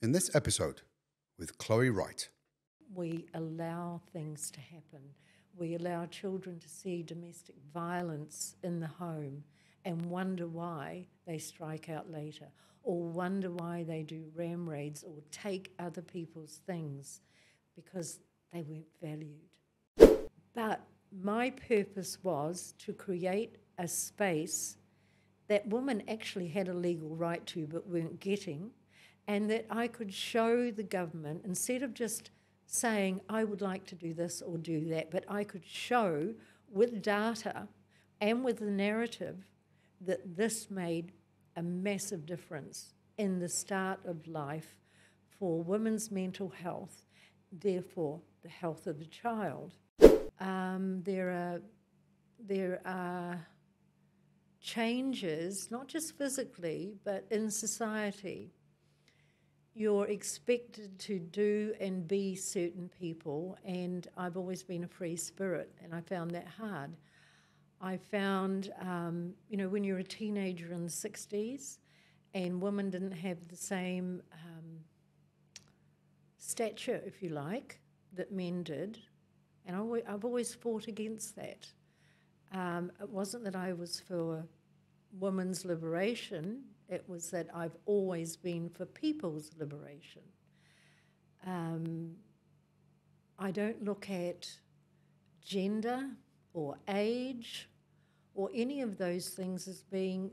In this episode with Chloe Wright. We allow things to happen. We allow children to see domestic violence in the home and wonder why they strike out later, or wonder why they do ram raids or take other people's things because they weren't valued. But my purpose was to create a space that women actually had a legal right to but weren't getting, and that I could show the government, instead of just saying, I would like to do this or do that, but I could show with data and with the narrative that this made a massive difference in the start of life for women's mental health, therefore the health of the child. There are changes, not just physically, but in society. You're expected to do and be certain people, and I've always been a free spirit, and I found that hard. I found, when you're a teenager in the 60s, and women didn't have the same stature, if you like, that men did, and I've always fought against that. It wasn't that I was for women's liberation, it was that I've always been for people's liberation. I don't look at gender or age or any of those things as being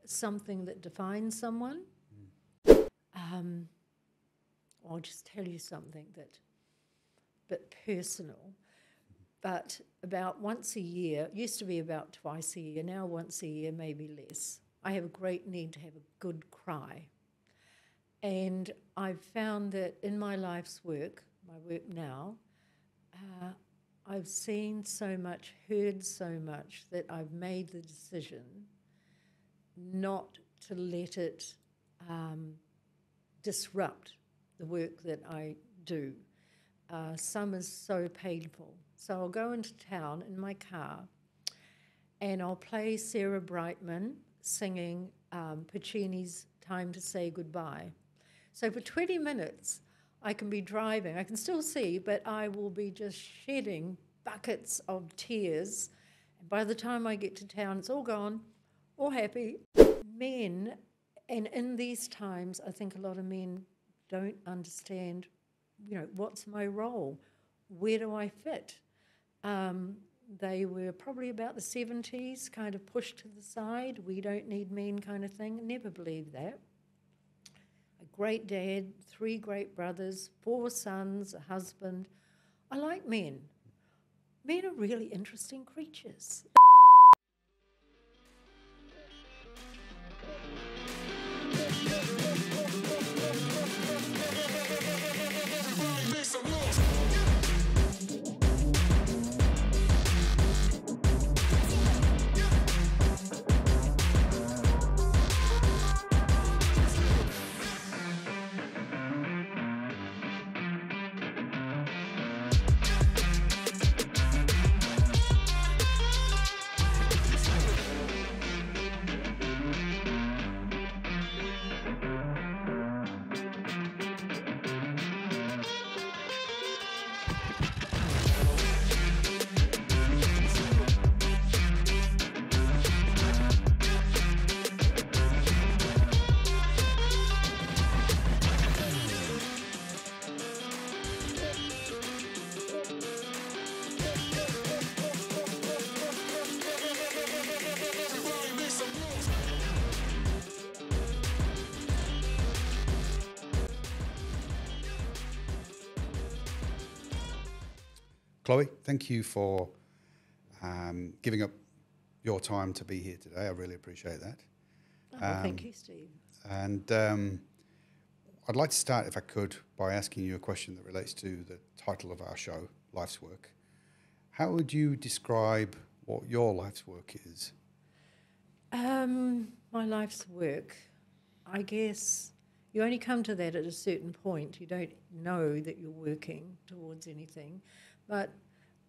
something that defines someone. I'll just tell you something that's a bit personal, but about once a year, used to be about twice a year, now once a year, maybe less, I have a great need to have a good cry. And I've found that in my life's work, my work now, I've seen so much, heard so much, that I've made the decision not to let it disrupt the work that I do. Some is so painful. So I'll go into town in my car and I'll play Sarah Brightman singing Puccini's Time to Say Goodbye. So for 20 minutes, I can be driving. I can still see, but I will be just shedding buckets of tears. And by the time I get to town, it's all gone, all happy. Men, and in these times, I think a lot of men don't understand, what's my role? Where do I fit? They were probably about the 70s, kind of pushed to the side. We don't need men kind of thing. Never believed that. A great dad, 3 great brothers, 4 sons, a husband. I like men. Men are really interesting creatures. Chloe, thank you for giving up your time to be here today. I really appreciate that. Thank you, Steve. And I'd like to start, if I could, by asking you a question that relates to the title of our show, Life's Work. How would you describe what your life's work is? My life's work, I guess you only come to that at a certain point. You don't know that you're working towards anything. But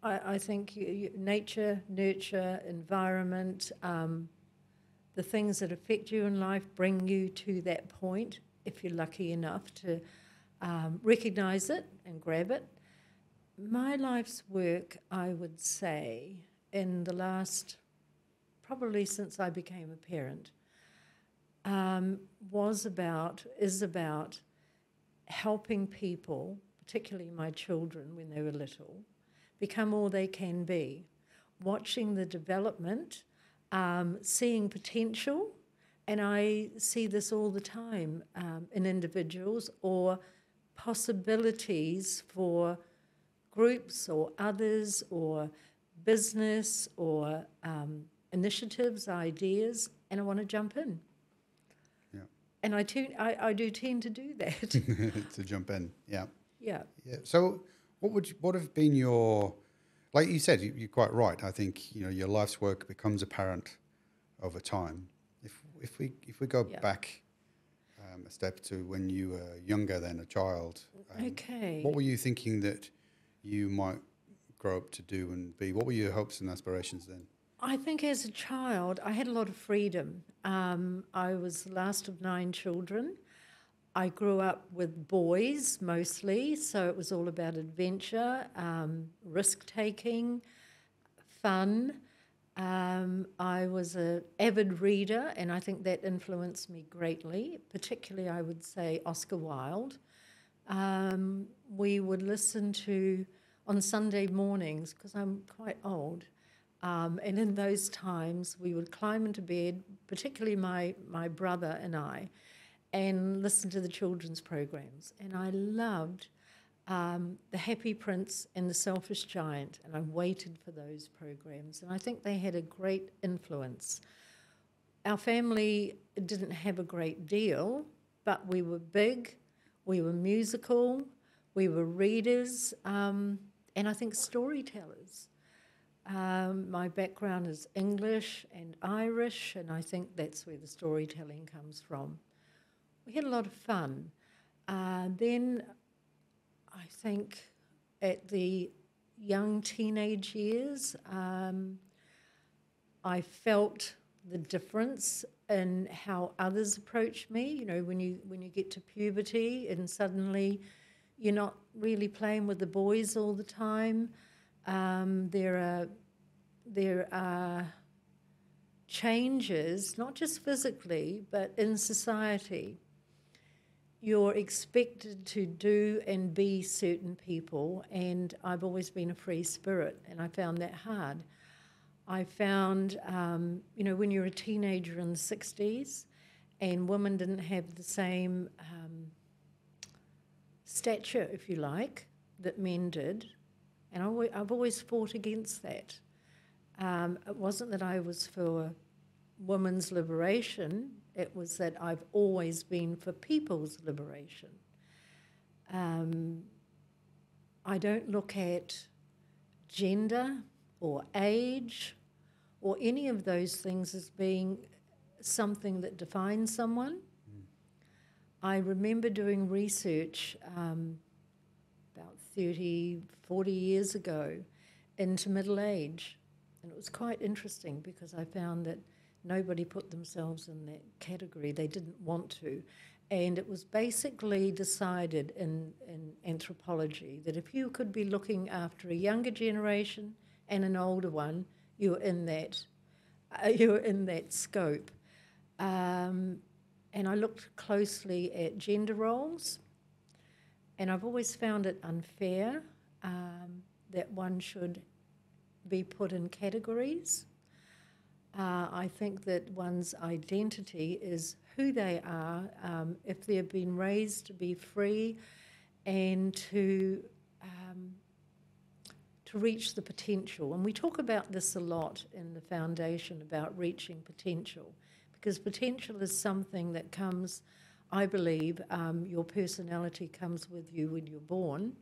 I think nature, nurture, environment, the things that affect you in life bring you to that point. if you're lucky enough to recognise it and grab it. My life's work, I would say, in the last, probably since I became a parent, is about helping people, particularly my children when they were little, become all they can be, watching the development, seeing potential, and I see this all the time in individuals, or possibilities for groups or others or business or initiatives, ideas, and I want to jump in. Yeah. And I do tend to do that. To jump in, yeah. Yeah. Yeah. So what have been your, like you said, you're quite right. I think, your life's work becomes apparent over time. If we go back a step to when you were younger than a child, Okay. what were you thinking that you might grow up to do and be? What were your hopes and aspirations then? I think as a child, I had a lot of freedom. I was the last of 9 children. I grew up with boys mostly, so it was all about adventure, risk-taking, fun. I was an avid reader, and I think that influenced me greatly, particularly, I would say, Oscar Wilde. We would listen to, on Sunday mornings, because I'm quite old, and in those times we would climb into bed, particularly my brother and I, and listen to the children's programs. And I loved The Happy Prince and The Selfish Giant, and I waited for those programs, and I think they had a great influence. Our family didn't have a great deal, but we were big, we were musical, we were readers, and I think storytellers. My background is English and Irish, and I think that's where the storytelling comes from. We had a lot of fun. Then I think at the young teenage years, I felt the difference in how others approach me. When you get to puberty and suddenly you're not really playing with the boys all the time. There are changes, not just physically, but in society. You're expected to do and be certain people, and I've always been a free spirit, and I found that hard. I found, when you're a teenager in the 60s, and women didn't have the same stature, if you like, that men did, and I've always fought against that. It wasn't that I was for women's liberation, it was that I've always been for people's liberation. I don't look at gender or age or any of those things as being something that defines someone. I remember doing research about 30, 40 years ago into middle age, and it was quite interesting because I found that nobody put themselves in that category. They didn't want to. And it was basically decided in anthropology that if you could be looking after a younger generation and an older one, you were in that scope. And I looked closely at gender roles, and I've always found it unfair that one should be put in categories. I think that one's identity is who they are, if they've been raised to be free and to reach the potential. And we talk about this a lot in the foundation, about reaching potential, because potential is something that comes, I believe, your personality comes with you when you're born,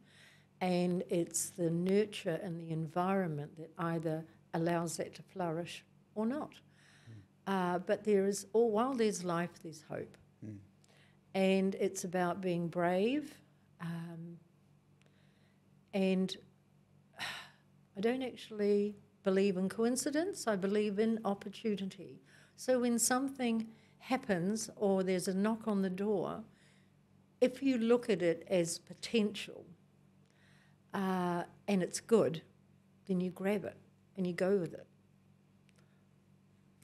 and it's the nurture and the environment that either allows that to flourish or not. But while there's life, there's hope. And it's about being brave. And I don't actually believe in coincidence. I believe in opportunity. So when something happens or there's a knock on the door, if you look at it as potential and it's good, then you grab it and you go with it.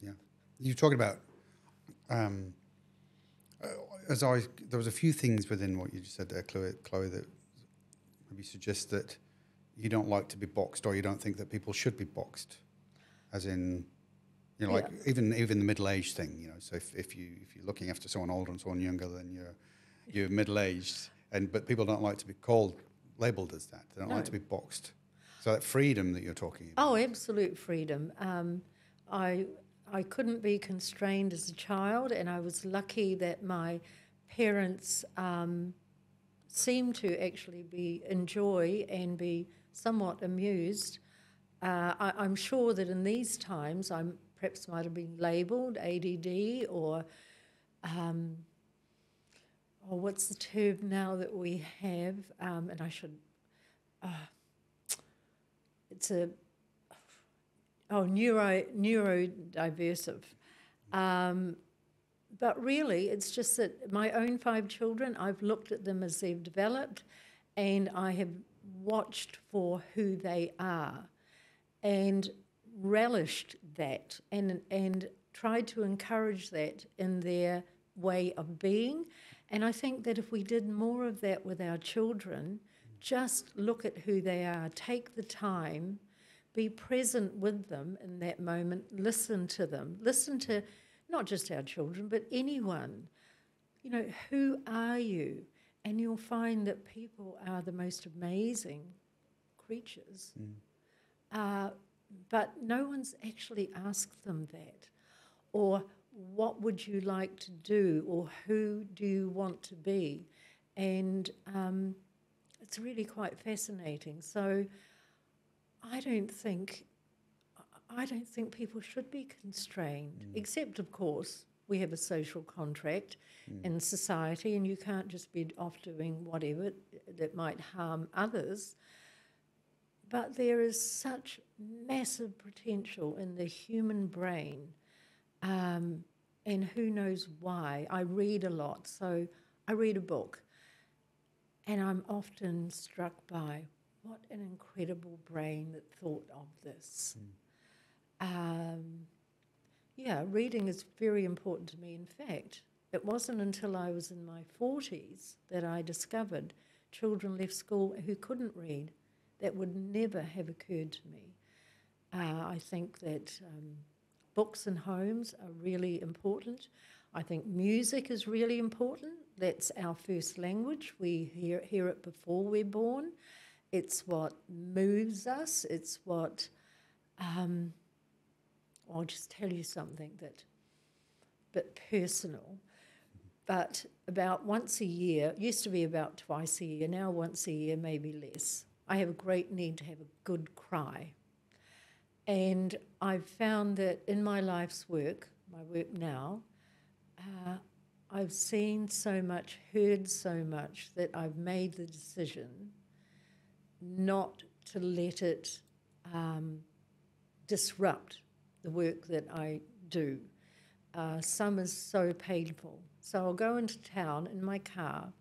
Yeah. You're talking about, there was a few things within what you just said there, Chloe, that maybe suggest that you don't like to be boxed, or you don't think that people should be boxed, as in, you know, like even the middle-aged thing, you know. So if you're looking after someone older and someone younger, then you're middle-aged, but people don't like to be labelled as that. They don't like to be boxed. So that freedom that you're talking about. Oh, absolute freedom. I couldn't be constrained as a child, and I was lucky that my parents seemed to actually enjoy and be somewhat amused. I'm sure that in these times I perhaps might have been labelled ADD or what's the term now that we have? And I should. It's neurodiversive. But really, it's just that my own 5 children, I've looked at them as they've developed, and I have watched for who they are and relished that and tried to encourage that in their way of being. And I think that if we did more of that with our children, just look at who they are, take the time, be present with them in that moment, listen to them, listen to not just our children, but anyone. You know, who are you? And you'll find that people are the most amazing creatures. But no one's actually asked them that. Or what would you like to do? Or who do you want to be? And it's really quite fascinating. So I don't think people should be constrained, except, of course, we have a social contract in society, and you can't just be off doing whatever that might harm others. But there is such massive potential in the human brain, and who knows why. I read a lot, so I read a book, and I'm often struck by what an incredible brain that thought of this. Reading is very important to me. In fact, it wasn't until I was in my 40s that I discovered children left school who couldn't read. That would never have occurred to me. I think that books in homes are really important. I think music is really important. That's our first language. We hear it before we're born. It's what moves us. It's what... I'll just tell you something that bit personal, but about once a year, used to be about twice a year, now once a year, maybe less. I have a great need to have a good cry. And I've found that in my life's work, my work now, I've seen so much, heard so much, that I've made the decision not to let it disrupt the work that I do. Some is so painful. So I'll go into town in my car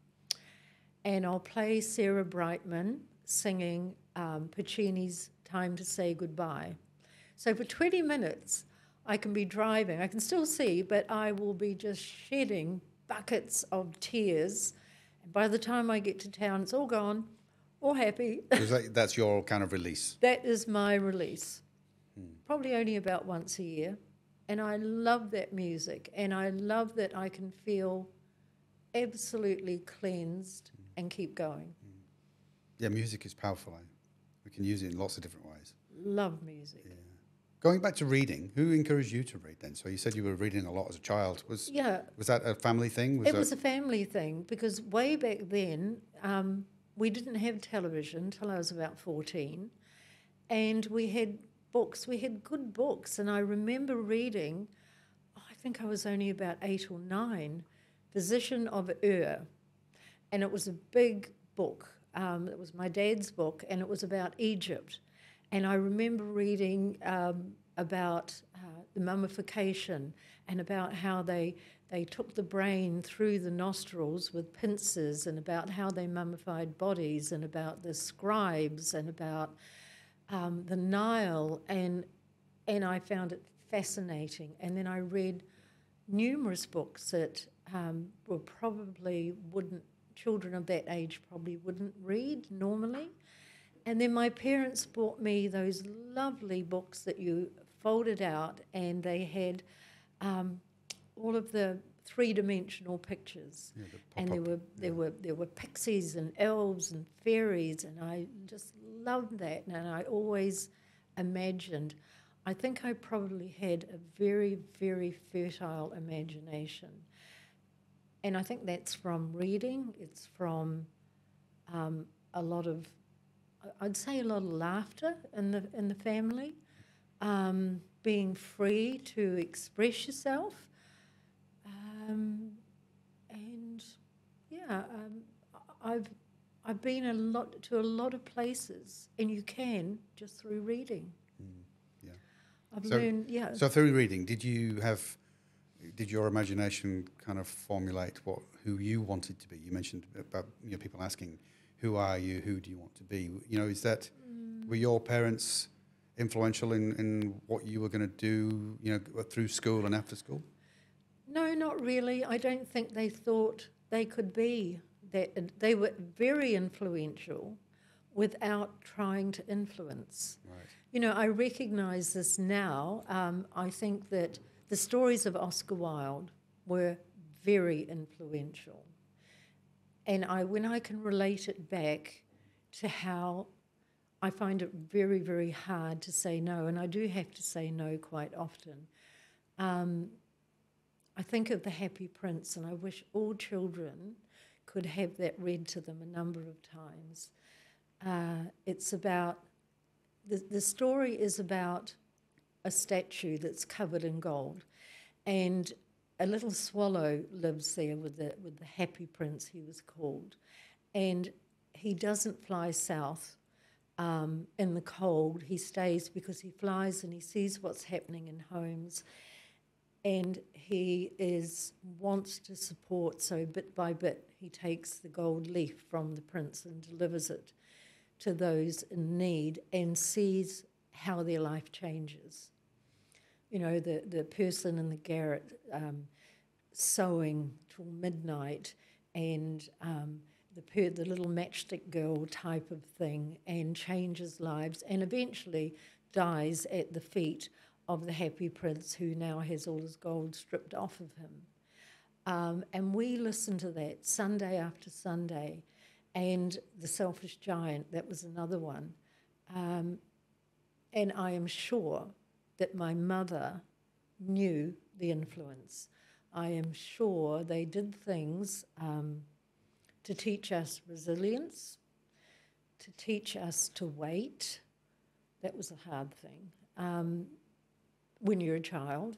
and I'll play Sarah Brightman singing Puccini's Time to Say Goodbye. So for 20 minutes, I can be driving. I can still see, but I will be just shedding buckets of tears. And by the time I get to town, it's all gone, all happy. That's your kind of release? That is my release. Probably only about once a year. And I love that music. And I love that I can feel absolutely cleansed and keep going. Yeah, music is powerful. We can use it in lots of different ways. Love music. Yeah. Going back to reading, who encouraged you to read then? So you said you were reading a lot as a child. Was that a family thing? It was a family thing, because way back then, we didn't have television until I was about 14. And we had books. We had good books. And I remember reading, I think I was only about 8 or 9, Physician of Ur. And it was a big book. It was my dad's book, and it was about Egypt. And I remember reading about the mummification and about how they took the brain through the nostrils with pincers, and about how they mummified bodies, and about the scribes, and about the Nile, and I found it fascinating. And then I read numerous books that were probably children of that age probably wouldn't read normally. And then my parents bought me those lovely books that you folded out, and they had all of the three-dimensional pictures. Yeah, And there were pixies and elves and fairies, and I just loved that. And I always imagined. I think I probably had a very, very fertile imagination. And I think that's from reading. It's from a lot of, I'd say, a lot of laughter in the family, being free to express yourself, and yeah, I've been to a lot of places, and you can just through reading. Yeah. I've learned, yeah. So through reading, did your imagination kind of formulate who you wanted to be? You mentioned about people asking, "Who are you? Who do you want to be?" Is that were your parents influential in what you were going to do? Through school and after school. No, not really. I don't think they thought they could be that. They were very influential without trying to influence. Right. I recognise this now. I think that the stories of Oscar Wilde were very influential. And when I can relate it back to how I find it very, very hard to say no, and I do have to say no quite often. I think of The Happy Prince, and I wish all children could have that read to them a number of times. It's about, the story is about a statue that's covered in gold, and a little swallow lives there with the Happy Prince, he was called, and he doesn't fly south in the cold. He stays because he flies and he sees what's happening in homes, and he wants to support. So bit by bit, he takes the gold leaf from the prince and delivers it to those in need, and sees how their life changes. The person in the garret sewing till midnight, and the little matchstick girl type of thing, and changes lives, and eventually dies at the feet of the Happy Prince, who now has all his gold stripped off of him. And we listened to that Sunday after Sunday. And The Selfish Giant, that was another one. And I am sure that my mother knew the influence. I am sure they did things to teach us resilience, to teach us to wait. That was a hard thing when you're a child.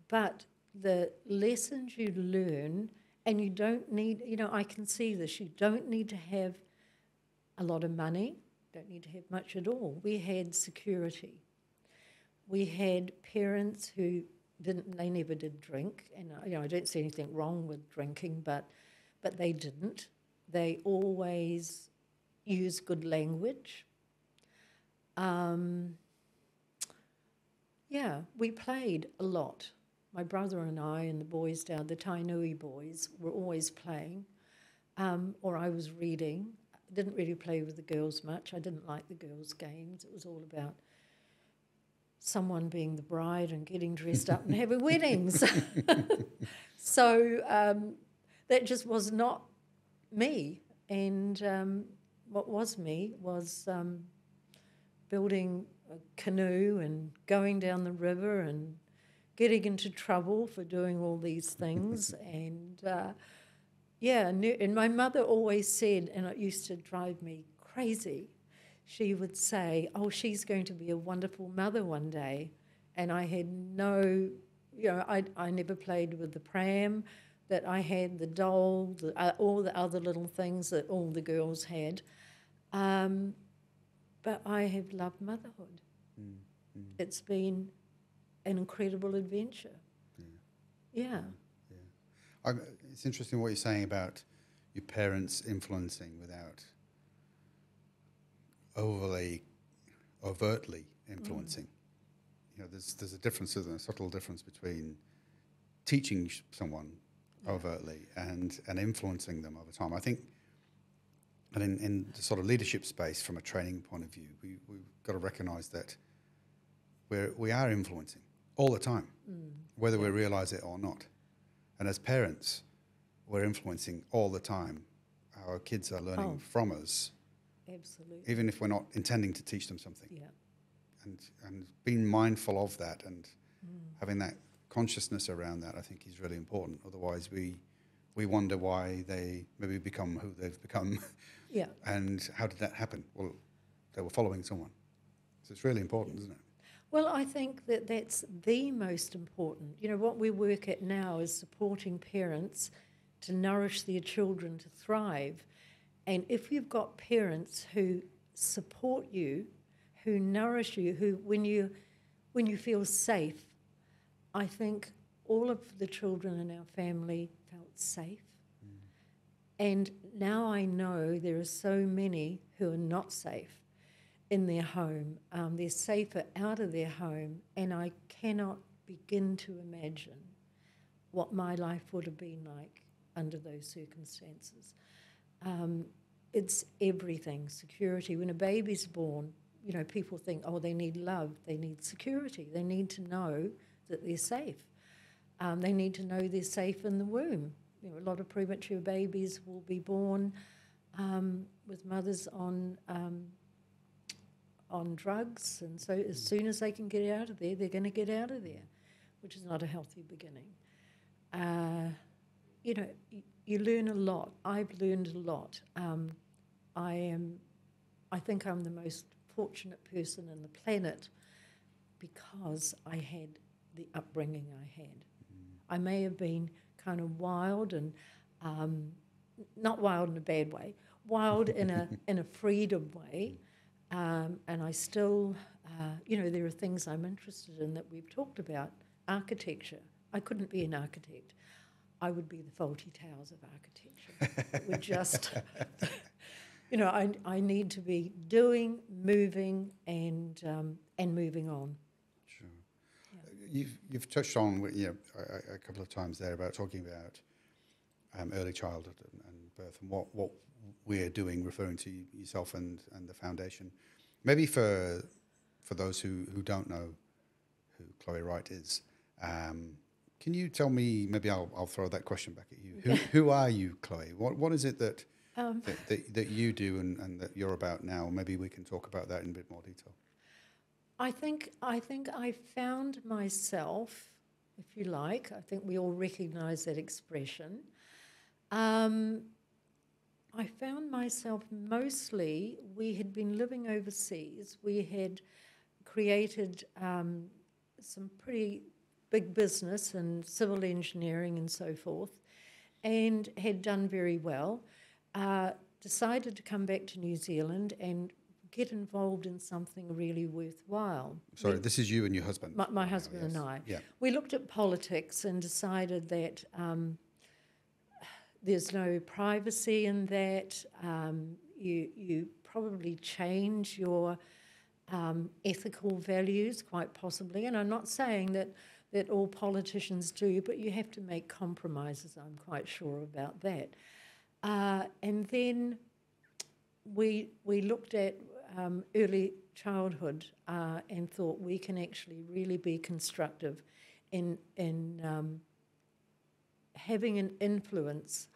But the lessons you learn, and you don't need, I can see this, you don't need to have a lot of money, don't need to have much at all. We had security. We had parents who they never did drink, and I don't see anything wrong with drinking, but they didn't. They always used good language. We played a lot. My brother and I and the boys down, the Tainui boys, were always playing, or I was reading. I didn't really play with the girls much. I didn't like the girls' games. It was all about someone being the bride and getting dressed up and having weddings. So that just was not me. And what was me was building a canoe and going down the river and getting into trouble for doing all these things. And and my mother always said, and it used to drive me crazy, she would say, "Oh, she's going to be a wonderful mother one day." And I had no, I never played with the pram that I had, the doll, all the other little things that all the girls had. But I have loved motherhood. It's been an incredible adventure. Yeah. It's interesting what you're saying about your parents influencing without overtly influencing. You know, there's a difference, isn't there? A subtle difference between teaching someone overtly and influencing them over time. I think, and in the sort of leadership space, from a training point of view, we've got to recognise that we are influencing all the time, whether we realise it or not. And as parents, we're influencing all the time. Our kids are learning from us. Absolutely. Even if we're not intending to teach them something. Yeah. And being mindful of that and having that consciousness around that, I think, is really important. Otherwise, we wonder why they maybe become who they've become. Yeah. And how did that happen? Well, they were following someone. So it's really important, isn't it? Well, I think that that's the most important. You know, what we work at now is supporting parents to nourish their children to thrive. And if you've got parents who support you, who nourish you, who when you feel safe, I think all of the children in our family felt safe. And now I know there are so many who are not safe in their home. They're safer out of their home, and I cannot begin to imagine what my life would have been like under those circumstances. It's everything, security. When a baby's born, you know, people think, oh, they need love, they need security, they need to know that they're safe. They need to know they're safe in the womb. You know, a lot of premature babies will be born with mothers on drugs, and so as soon as they can get out of there, they're going to get out of there, which is not a healthy beginning. You know, you learn a lot. I've learned a lot. I think I'm the most fortunate person on the planet because I had the upbringing I had. I may have been kind of wild and not wild in a bad way, wild in a freedom way, and I still, you know, there are things I'm interested in that we've talked about. Architecture. I couldn't be an architect. I would be the faulty towers of architecture. It would just, you know, I need to be doing, moving, and moving on. Sure. Yeah. You've touched on, you know, a couple of times there about talking about early childhood and birth and what we're doing, referring to yourself and the foundation. Maybe for those who don't know who Chloe Wright is, can you tell me? Maybe I'll throw that question back at you. Who are you, Chloe? What is it that you do and that you're about now? Maybe we can talk about that in a bit more detail. I think I found myself, if you like. I think we all recognise that expression. I found myself mostly. We had been living overseas. We had created some pretty big business in civil engineering and so forth, and had done very well. Decided to come back to New Zealand and get involved in something really worthwhile. Sorry, this is you and your husband? My husband and I. Yeah. We looked at politics and decided that there's no privacy in that. You probably change your ethical values quite possibly, and I'm not saying that all politicians do, but you have to make compromises, I'm quite sure about that. And then we looked at early childhood and thought we can actually really be constructive in having an influence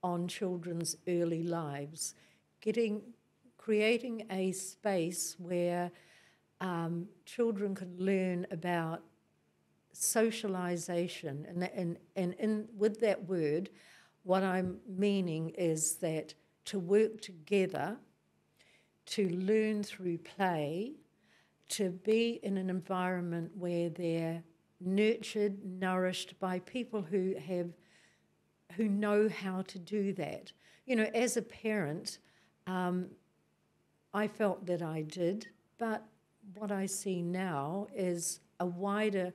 on children's early lives, creating a space where children can learn about socialization, and with that word, what I'm meaning is that to work together, to learn through play, to be in an environment where they're nurtured, nourished by people who know how to do that. You know, as a parent, I felt that I did, but what I see now is a wider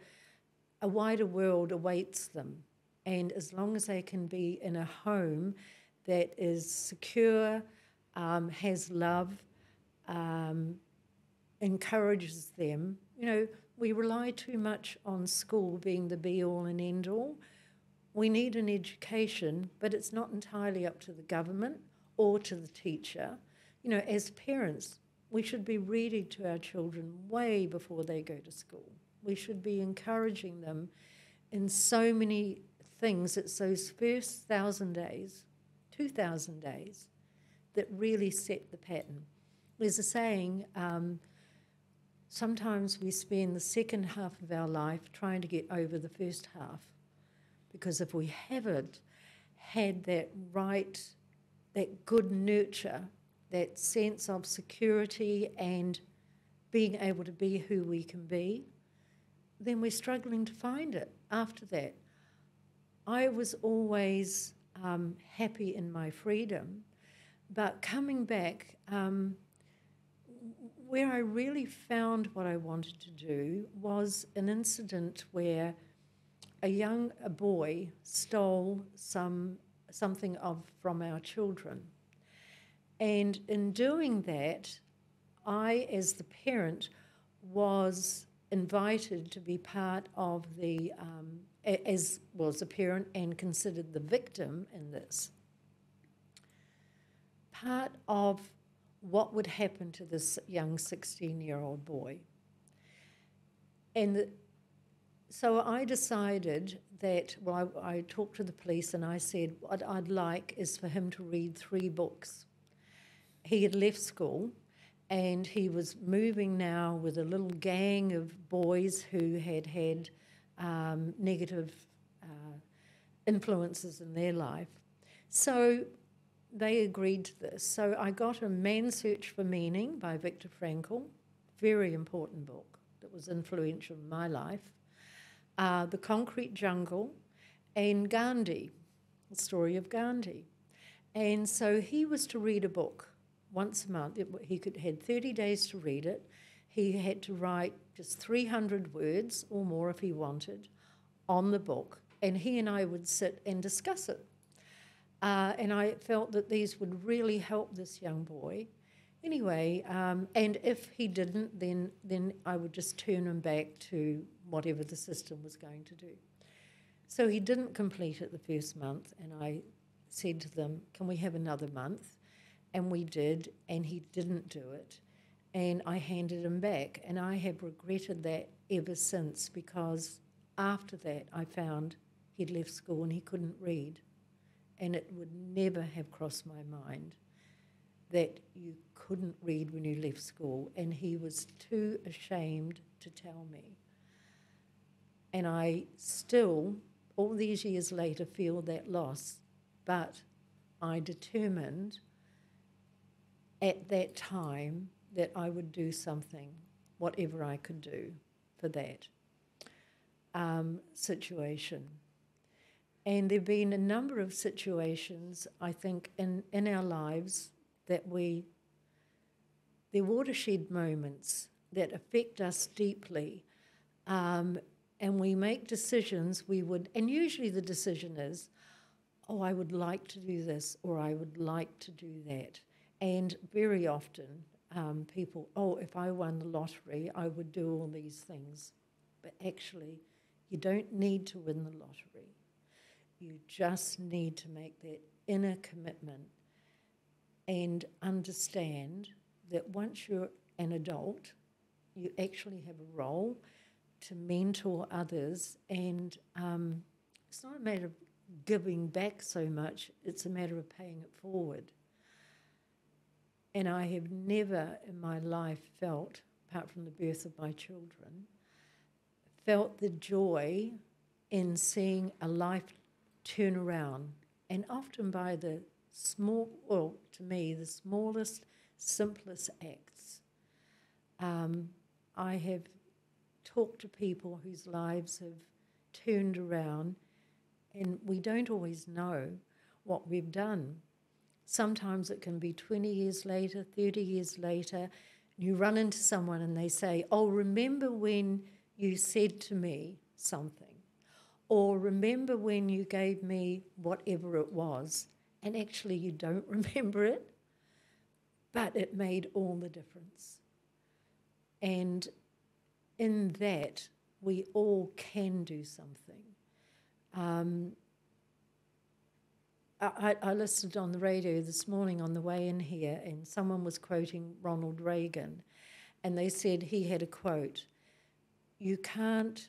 world awaits them. And as long as they can be in a home that is secure, has love, encourages them. You know, we rely too much on school being the be-all and end-all. We need an education, but it's not entirely up to the government or to the teacher. You know, as parents, we should be reading to our children way before they go to school. We should be encouraging them in so many things. It's those first 1,000 days, 2,000 days, that really set the pattern. There's a saying, sometimes we spend the second half of our life trying to get over the first half, because if we haven't had that good nurture, that sense of security and being able to be who we can be, then we're struggling to find it after that. I was always happy in my freedom, but coming back, where I really found what I wanted to do was an incident where a boy stole something from our children. And in doing that, I, as the parent, was invited to be part of the, as was a parent and considered the victim in this, part of what would happen to this young 16-year-old boy. And so I decided that, well, I talked to the police and I said, what I'd like is for him to read 3 books. He had left school and he was moving now with a little gang of boys who had had negative influences in their life. So they agreed to this. So I got A Man's Search for Meaning by Viktor Frankl, very important book that was influential in my life. The Concrete Jungle, and Gandhi, the story of Gandhi. And so he was to read a book once a month. He had 30 days to read it. He had to write just 300 words or more if he wanted on the book, and he and I would sit and discuss it. And I felt that these would really help this young boy. Anyway, and if he didn't, then I would just turn him back to whatever the system was going to do. So he didn't complete it the first month, and I said to them, can we have another month? And we did, and he didn't do it. And I handed him back, and I have regretted that ever since, because after that I found he'd left school and he couldn't read. And it would never have crossed my mind that you couldn't read when you left school, and he was too ashamed to tell me. And I still, all these years later, feel that loss, but I determined at that time that I would do something, whatever I could do for that situation. And there have been a number of situations, I think, in our lives that they're watershed moments that affect us deeply. And we make decisions, and usually the decision is, oh, I would like to do this, or I would like to do that. And very often people, oh, if I won the lottery, I would do all these things. But actually, you don't need to win the lottery. You just need to make that inner commitment and understand that once you're an adult, you actually have a role to mentor others, and it's not a matter of giving back so much, it's a matter of paying it forward. And I have never in my life felt, apart from the birth of my children, felt the joy in seeing a life turn around, and often by the to me, the smallest, simplest acts. I have talked to people whose lives have turned around, and we don't always know what we've done. Sometimes it can be 20 years later, 30 years later, You run into someone and they say, oh, remember when you said to me something? Or remember when you gave me whatever it was, and actually you don't remember it, but it made all the difference. And in that, we all can do something. I listened on the radio this morning on the way in here, and someone was quoting Ronald Reagan, and they said he had a quote, you can't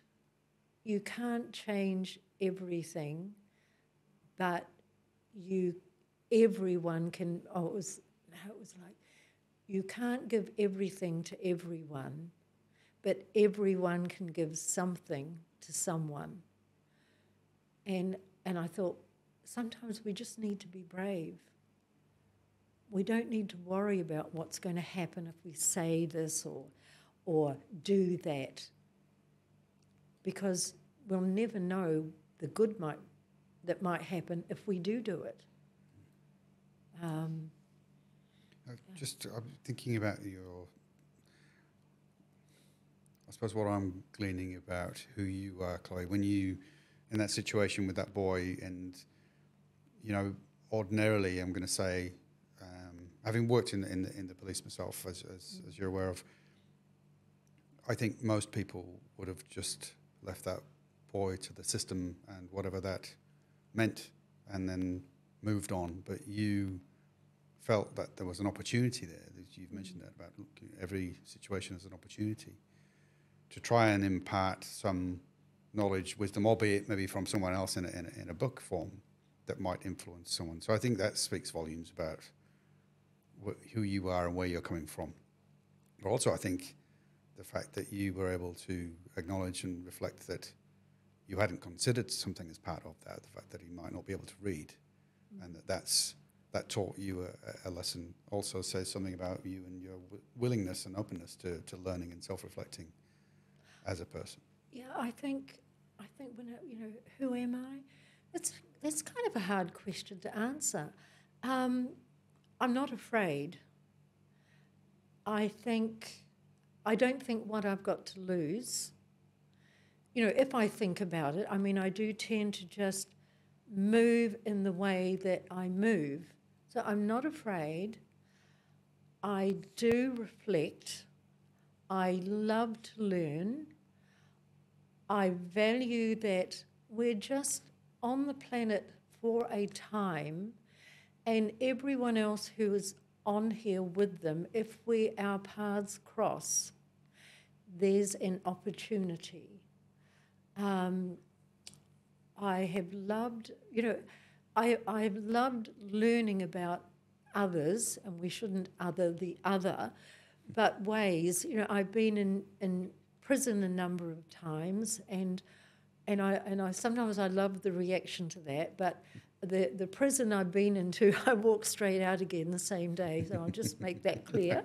change everything, but everyone can, it was like, you can't give everything to everyone, but everyone can give something to someone. And I thought, sometimes we just need to be brave. We don't need to worry about what's going to happen if we say this or do that, because we'll never know the good that might happen if we do it. I'm thinking about I suppose what I'm gleaning about who you are, Chloe, when you, in that situation with that boy, and, ordinarily I'm going to say, having worked in the police myself, as you're aware of, I think most people would have just left that boy to the system and whatever that meant, and then moved on. But you felt that there was an opportunity there. You've mentioned that about every situation as an opportunity to try and impart some knowledge, wisdom, albeit maybe from someone else in a book form that might influence someone. So I think that speaks volumes about who you are and where you're coming from. But also I think the fact that you were able to acknowledge and reflect that you hadn't considered something as part of that, the fact that he might not be able to read, and that taught you a lesson, also says something about you and your willingness and openness to learning and self-reflecting as a person. Yeah, I think when who am I? That's kind of a hard question to answer. I'm not afraid. I don't think what I've got to lose. If I think about it, I do tend to just move in the way that I move. So I'm not afraid. I do reflect. I love to learn. I value that we're just on the planet for a time, and everyone else who is on here with them, if our paths cross, there's an opportunity. I have loved, I have loved learning about others, and we shouldn't other the other, but ways. I've been in prison a number of times, and I sometimes I love the reaction to that, but the prison I've been into, I walk straight out again the same day, so I'll just make that clear.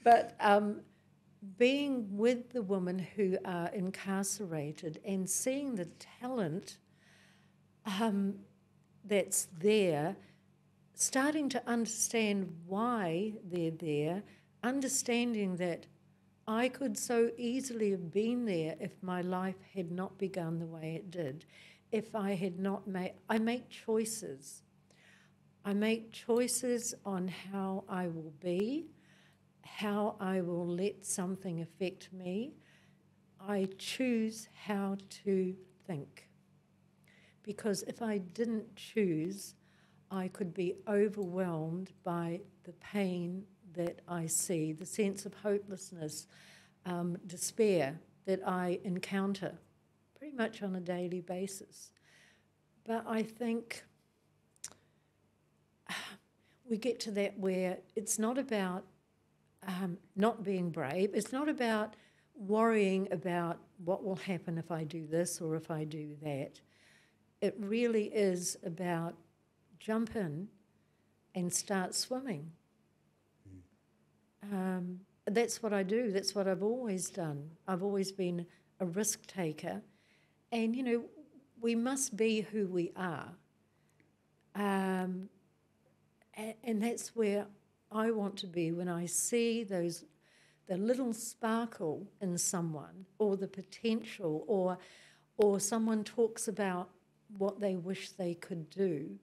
But being with the women who are incarcerated and seeing the talent that's there, starting to understand why they're there, understanding that I could so easily have been there if my life had not begun the way it did. If I had not I make choices. I make choices on how I will be, how I will let something affect me. I choose how to think. Because if I didn't choose, I could be overwhelmed by the pain that I see, the sense of hopelessness, despair that I encounter pretty much on a daily basis. But I think we get to that where it's not about not being brave. It's not about worrying about what will happen if I do this or if I do that. It really is about jump in and start swimming. That's what I do. That's what I've always done. I've always been a risk taker. And, we must be who we are. And that's where I want to be when I see those the little sparkle in someone, or the potential, or someone talks about what they wish they could do,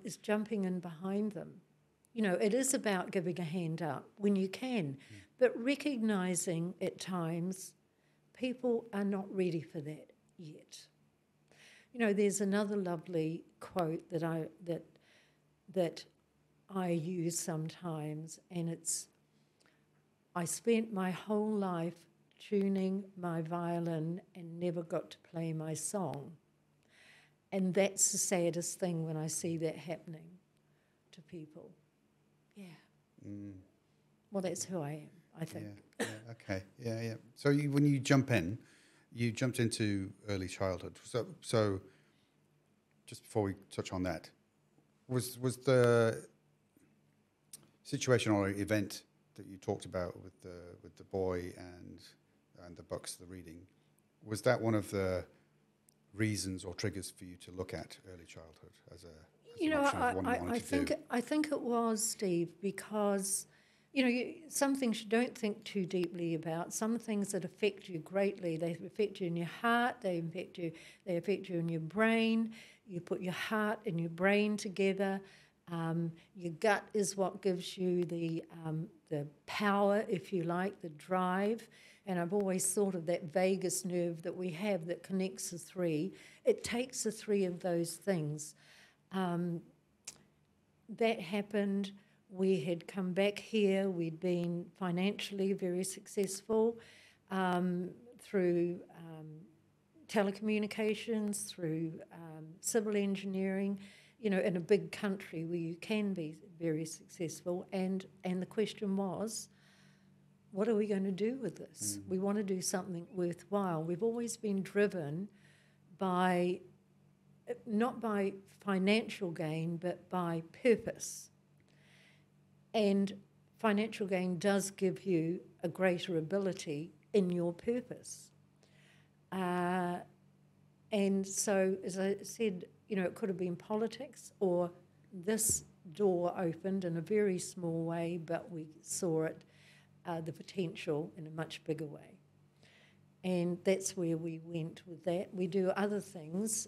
is jumping in behind them. You know, it is about giving a hand up when you can, but recognising at times people are not ready for that yet. You know, there's another lovely quote that I use sometimes, and it's, I spent my whole life tuning my violin and never got to play my song. And that's the saddest thing when I see that happening to people. Yeah. Well, that's who I am, I think. Yeah, okay. Yeah. So when you jump in, you jumped into early childhood. So just before we touch on that, was the situation or event that you talked about with the boy and the books, the reading, was that one of the reasons or triggers for you to look at early childhood as an option of one you wanted to do? I think it was, Steve, because some things you don't think too deeply about. Some things that affect you greatly, they affect you in your heart, they affect you in your brain. You put your heart and your brain together. Your gut is what gives you the power, if you like, the drive. And I've always thought of that vagus nerve that we have that connects the three. It takes the three of those things. That happened. We had come back here. We'd been financially very successful through telecommunications, through civil engineering, in a big country where you can be very successful. And the question was, what are we going to do with this? We want to do something worthwhile. We've always been driven by, not by financial gain, but by purpose. And financial gain does give you a greater ability in your purpose. And so, as I said, it could have been politics, or this door opened in a very small way, but we saw it, the potential in a much bigger way. And that's where we went with that. We do other things,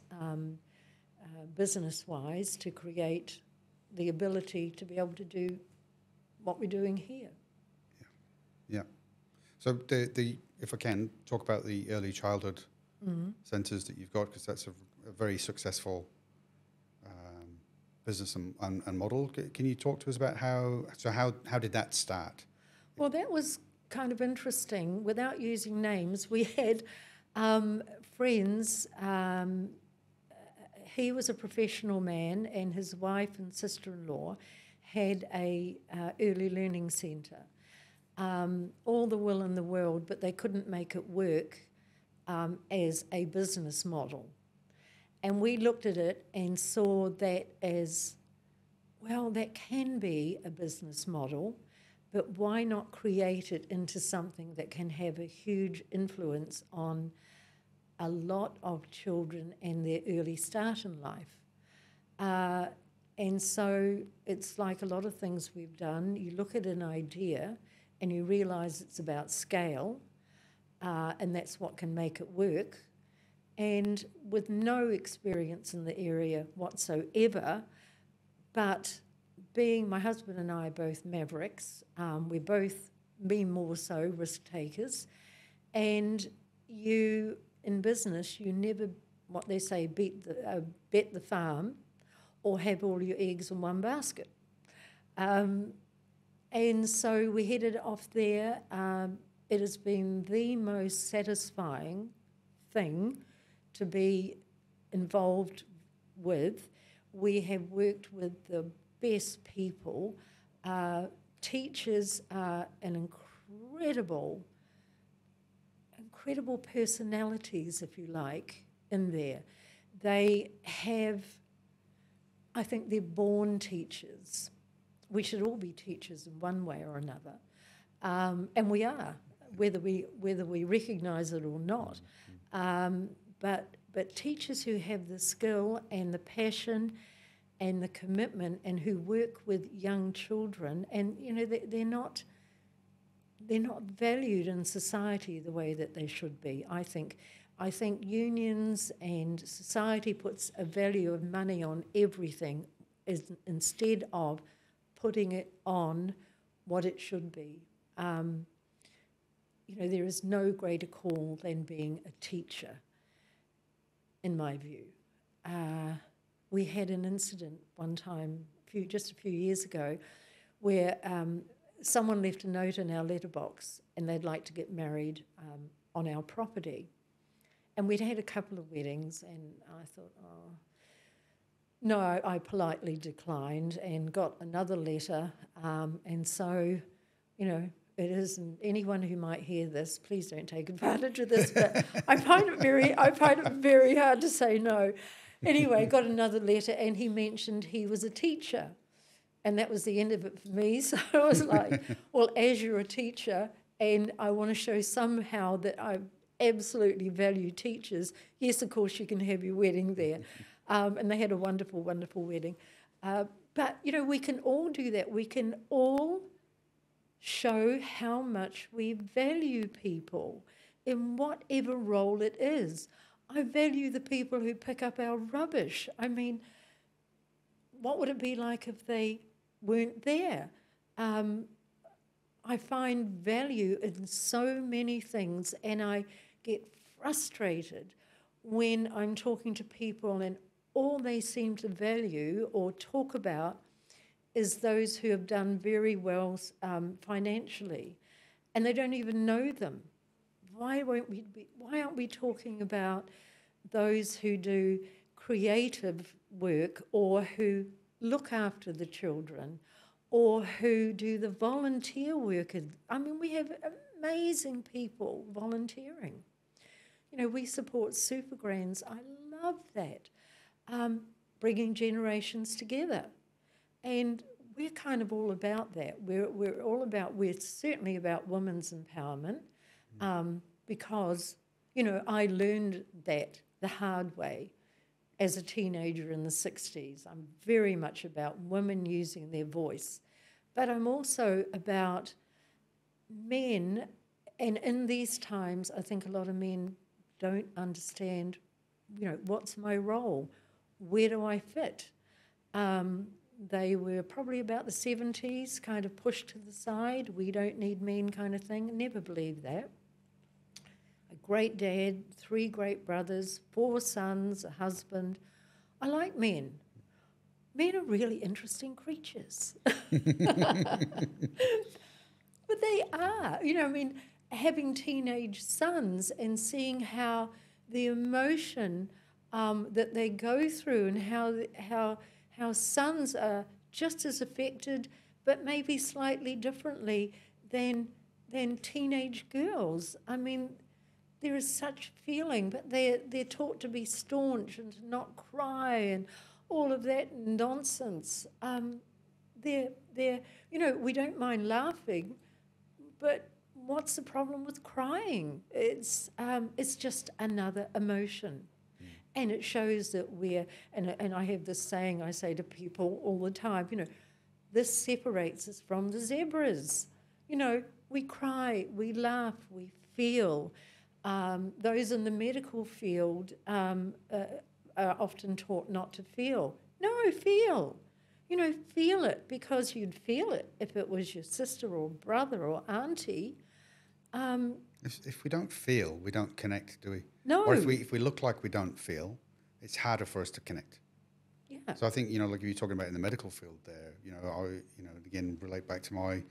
business-wise, to create the ability to be able to do what we're doing here. Yeah. So if I can, talk about the early childhood centres that you've got, because that's a very successful business and model. Can you talk to us about how did that start? Well, that was kind of interesting. Without using names, we had friends. He was a professional man, and his wife and sister-in-law had a early learning centre. All the will in the world, but they couldn't make it work as a business model. And we looked at it and saw that as, well, that can be a business model, but why not create it into something that can have a huge influence on a lot of children and their early start in life? And so it's like a lot of things we've done. You look at an idea and you realise it's about scale, and that's what can make it work. And with no experience in the area whatsoever, but being, my husband and I are both mavericks, we're both, me more so, risk takers, and you, in business, you never, what they say, bet the farm or have all your eggs in one basket. And so we headed off there. It has been the most satisfying thing to be involved with. We have worked with the best people. Teachers are an incredible personalities, if you like, in there. They have, I think they're born teachers. We should all be teachers in one way or another. And we are, whether we recognise it or not. But teachers who have the skill and the passion and the commitment, and who work with young children, and they're they're not valued in society the way that they should be. I think unions and society puts a value of money on everything instead of putting it on what it should be. You know, there is no greater call than being a teacher, in my view. We had an incident one time, just a few years ago, where someone left a note in our letterbox and they'd like to get married on our property. And we'd had a couple of weddings, and I thought, oh, no, I politely declined and got another letter. And so, you know, it isn't anyone who might hear this, please don't take advantage of this, but I find it very hard to say no. Anyway, got another letter, and he mentioned he was a teacher. And that was the end of it for me. So I was like, well, as you're a teacher, and I want to show somehow that I absolutely value teachers, yes, of course, you can have your wedding there. And they had a wonderful, wonderful wedding. But, you know, we can all do that. We can all show how much we value people in whatever role it is. I value the people who pick up our rubbish. I mean, what would it be like if they weren't there? I find value in so many things, and I get frustrated when I'm talking to people and all they seem to value or talk about is those who have done very well financially, and they don't even know them. Why aren't we talking about those who do creative work, or who look after the children, or who do the volunteer work? I mean, we have amazing people volunteering. You know, we support SuperGrans. I love that. Bringing generations together. And we're kind of all about that. We're certainly about women's empowerment, because, you know, I learned that the hard way as a teenager in the 60s. I'm very much about women using their voice. But I'm also about men, and in these times, I think a lot of men don't understand, you know, what's my role? Where do I fit? They were probably about the 70s, kind of pushed to the side. We don't need men kind of thing. Never believed that. A great dad, 3 great brothers, 4 sons, a husband. I like men. Men are really interesting creatures. But they are. You know, I mean, having teenage sons and seeing how the emotion that they go through, and how sons are just as affected, but maybe slightly differently than teenage girls. I mean, there is such feeling, but they're taught to be staunch and to not cry and all of that nonsense. You know, we don't mind laughing, but what's the problem with crying? It's just another emotion. And it shows that and I have this saying I say to people all the time, you know, this separates us from the zebras. You know, we cry, we laugh, we feel. Those in the medical field are often taught not to feel. No, feel. You know, feel it, because you'd feel it if it was your sister or brother or auntie. If we don't feel, we don't connect, do we? No. Or if we look like we don't feel, it's harder for us to connect. Yeah. So I think, you know, like you're talking about in the medical field there, you know, again, relate back to my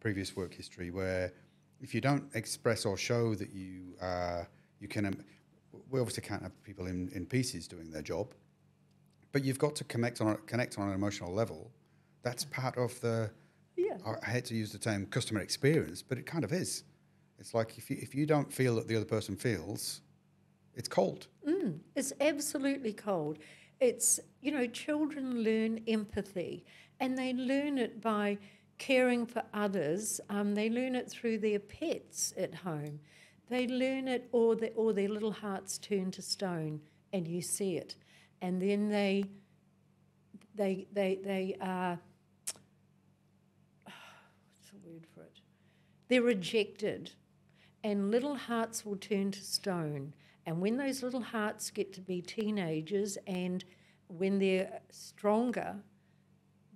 previous work history, where if you don't express or show that you can, we obviously can't have people in pieces doing their job, but you've got to connect on an emotional level. That's part of the, I hate to use the term customer experience, but it kind of is. It's like if you don't feel that the other person feels, it's cold. It's absolutely cold. It's, you know, children learn empathy, and they learn it by caring for others. They learn it through their pets at home. They learn it, or their little hearts turn to stone, and you see it. And then they are, what's the word for it? they're rejected, and little hearts will turn to stone. And when those little hearts get to be teenagers and when they're stronger,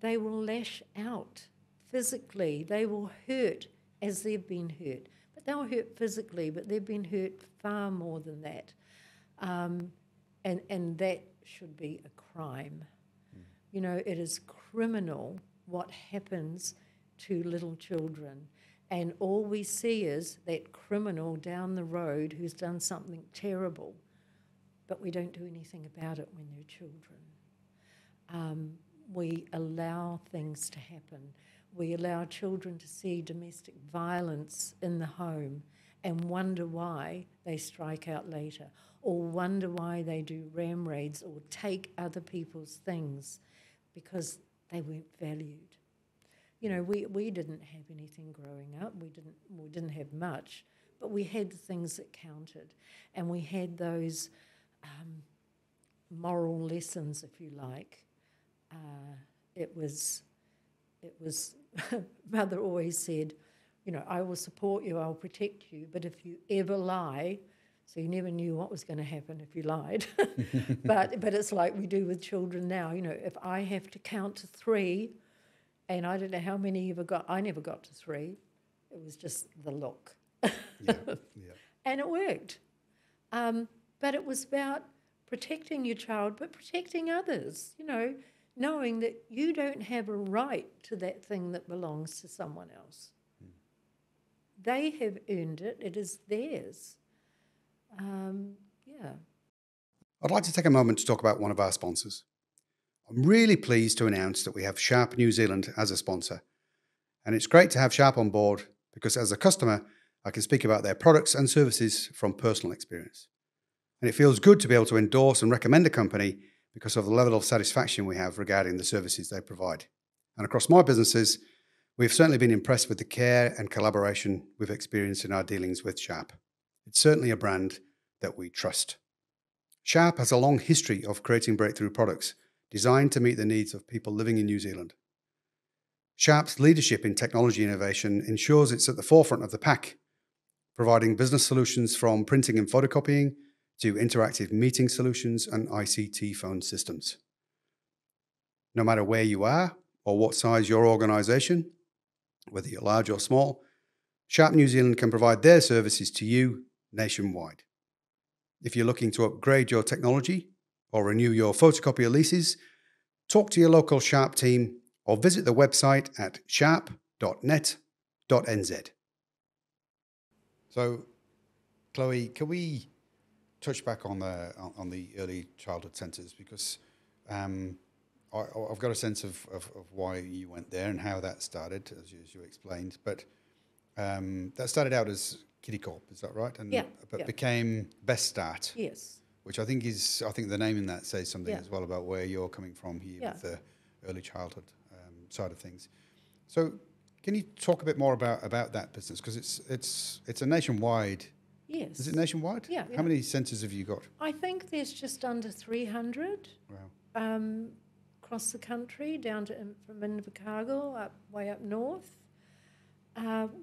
they will lash out physically. They will hurt as they've been hurt. But they'll hurt physically, but they've been hurt far more than that. And that should be a crime. You know, it is criminal what happens to little children. And all we see is that criminal down the road who's done something terrible, but we don't do anything about it when they're children. We allow things to happen. We allow children to see domestic violence in the home and wonder why they strike out later, or wonder why they do ram raids or take other people's things because they weren't valued. You know, we didn't have anything growing up. We didn't have much, but we had the things that counted, and we had those moral lessons, if you like. It was Mother always said, you know, I will support you, I'll protect you, but if you ever lie, so you never knew what was going to happen if you lied. but it's like we do with children now. You know, if I have to count to 3. And I don't know how many you ever got. I never got to 3. It was just the look. Yeah. And it worked. But it was about protecting your child, but protecting others, you know, knowing that you don't have a right to that thing that belongs to someone else. They have earned it. It is theirs. I'd like to take a moment to talk about one of our sponsors. I'm really pleased to announce that we have Sharp New Zealand as a sponsor. And it's great to have Sharp on board because as a customer, I can speak about their products and services from personal experience. And it feels good to be able to endorse and recommend a company because of the level of satisfaction we have regarding the services they provide. And across my businesses, we've certainly been impressed with the care and collaboration we've experienced in our dealings with Sharp. It's certainly a brand that we trust. Sharp has a long history of creating breakthrough products designed to meet the needs of people living in New Zealand. Sharp's leadership in technology innovation ensures it's at the forefront of the pack, providing business solutions from printing and photocopying to interactive meeting solutions and ICT phone systems. No matter where you are or what size your organisation, whether you're large or small, Sharp New Zealand can provide their services to you nationwide. If you're looking to upgrade your technology or renew your photocopier leases, talk to your local Sharp team or visit the website at sharp.net.nz. So, Chloe, can we touch back on the early childhood centres? Because I've got a sense of why you went there and how that started, as you explained. But that started out as Kiddie Corp, is that right? And became BestStart. Yes. Which I think the name in that says something as well about where you're coming from here with the early childhood side of things. So, can you talk a bit more about that business? Because it's a nationwide. Yes. Is it nationwide? Yeah. How many centres have you got? I think there's just under 300. Wow. Across the country, down to from Invercargill, way up north,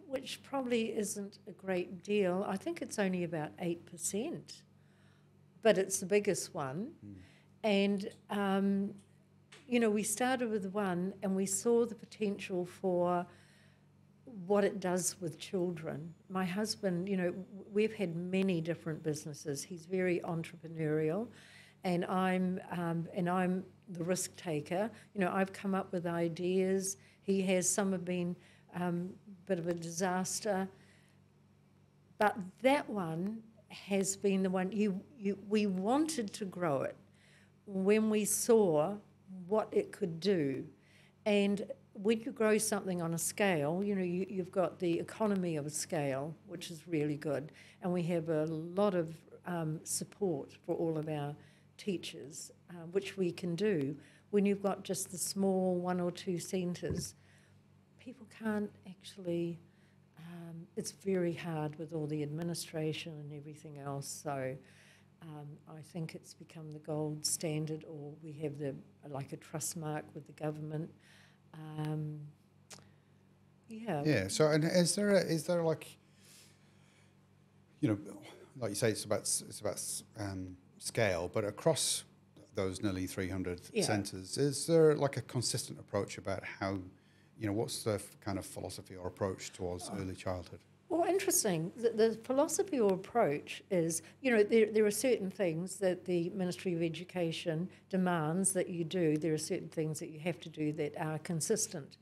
which probably isn't a great deal. I think it's only about 8%. But it's the biggest one. And, you know, we started with one and we saw the potential for what it does with children. My husband, you know, we've had many different businesses. He's very entrepreneurial and I'm the risk taker. You know, I've come up with ideas. He has. Some have been a bit of a disaster. But that one has been the one we wanted to grow it when we saw what it could do. And when you grow something on a scale, you know, you've got the economy of a scale, which is really good. And we have a lot of support for all of our teachers, which we can do. When you've got just the small 1 or 2 centres, people can't actually... it's very hard with all the administration and everything else. So I think it's become the gold standard, or we have a trust mark with the government. Yeah. Yeah. So, and is there like, you know, like you say, it's about scale, but across those nearly 300 Yeah. centres, is there like a consistent approach about how, you know, what's the kind of philosophy or approach towards early childhood? Well, interesting. The philosophy or approach is, you know, there are certain things that the Ministry of Education demands that you do. There are certain things that you have to do that are consistent.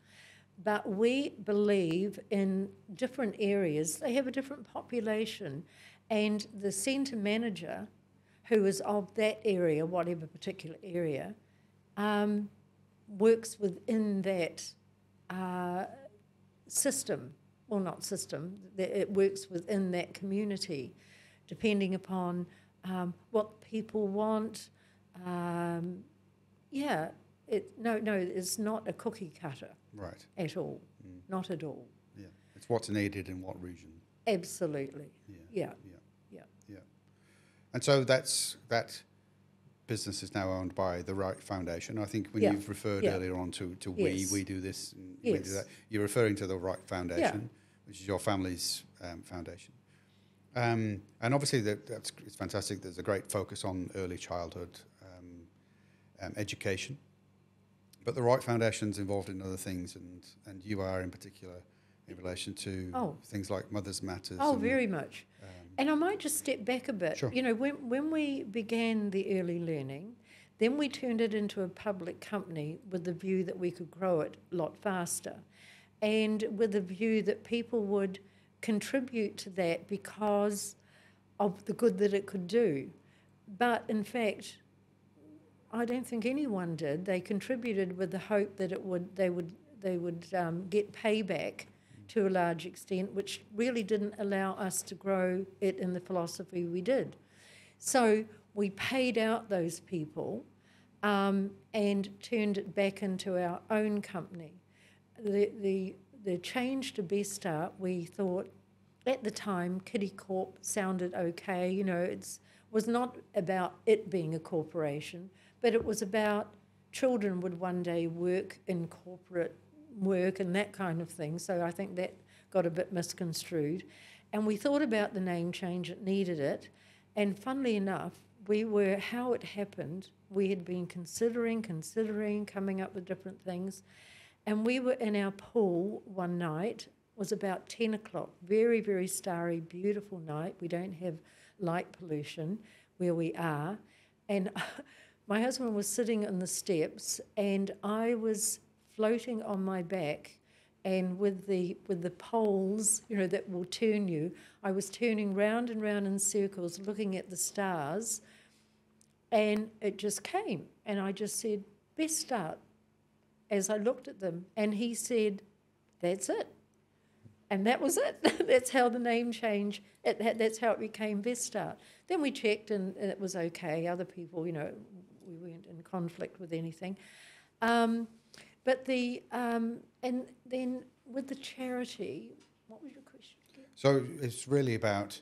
But we believe in different areas, they have a different population, and the centre manager, who is of that area, whatever particular area, works within that system. Well, not system, it works within that community, depending upon what people want. It's not a cookie cutter. Right. At all. Not at all. Yeah. It's what's needed in what region. Absolutely. Yeah. And so that business is now owned by the Wright Foundation. I think when you've referred earlier on to Yes. we do this, and Yes. we do that, you're referring to the Wright Foundation, which is your family's foundation. And obviously it's fantastic. There's a great focus on early childhood education. But the Wright Foundation's involved in other things, and you are in particular in relation to things like Mothers Matters. Oh, very much. And I might just step back a bit. Sure. You know, when we began the early learning, then we turned it into a public company with the view that we could grow it a lot faster, and with the view that people would contribute to that because of the good that it could do. But in fact, I don't think anyone did. They contributed with the hope that they would get payback to a large extent, which really didn't allow us to grow it in the philosophy we did. So we paid out those people and turned it back into our own company. The change to BestStart, we thought at the time Kiddie Corp sounded okay. You know, it was not about it being a corporation, but it was about children would one day work in corporate work and that kind of thing. So I think that got a bit misconstrued. And we thought about the name change, it needed it. And funnily enough, how it happened, we had been considering, coming up with different things. And we were in our pool one night, it was about 10 o'clock, very, very starry, beautiful night. We don't have light pollution where we are. And my husband was sitting on the steps and I was floating on my back, and with the poles, you know, that will turn you, I was turning round and round in circles looking at the stars, and it just came. And I just said, BestStart, as I looked at them. And he said, that's it. And that was it. That's how the name changed. That's how it became BestStart. Then we checked and it was okay. Other people, you know, we weren't in conflict with anything. But and then with the charity, what was your question again? So it's really about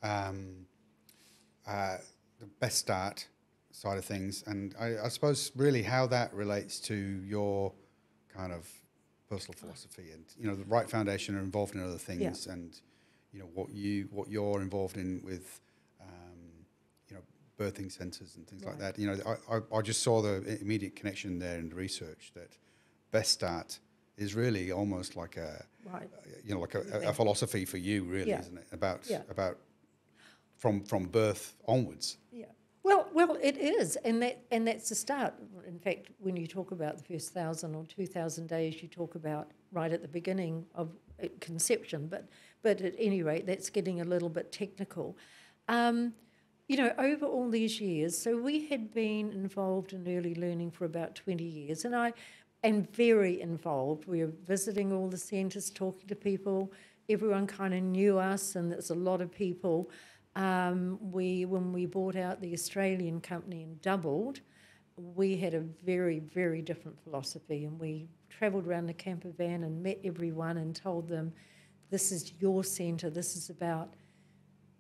the BestStart side of things, and I suppose really how that relates to your kind of personal philosophy. And you know, the Wright Foundation are involved in other things, and you know what you're involved in with you know, birthing centres and things like that. You know, I just saw the immediate connection there in the research that BestStart is really almost like a you know, like a philosophy for you, really, isn't it? About from birth onwards. Yeah. Well, it is, and that's the start. In fact, when you talk about the first 1,000 or 2,000 days, you talk about right at the beginning of conception. But at any rate, that's getting a little bit technical. You know, over all these years, so we had been involved in early learning for about 20 years, and I am very involved. We were visiting all the centres, talking to people. Everyone kind of knew us, and there's a lot of people. When we bought out the Australian company and doubled, we had a very, very different philosophy, and we travelled around the camper van and met everyone and told them, this is your centre, this is about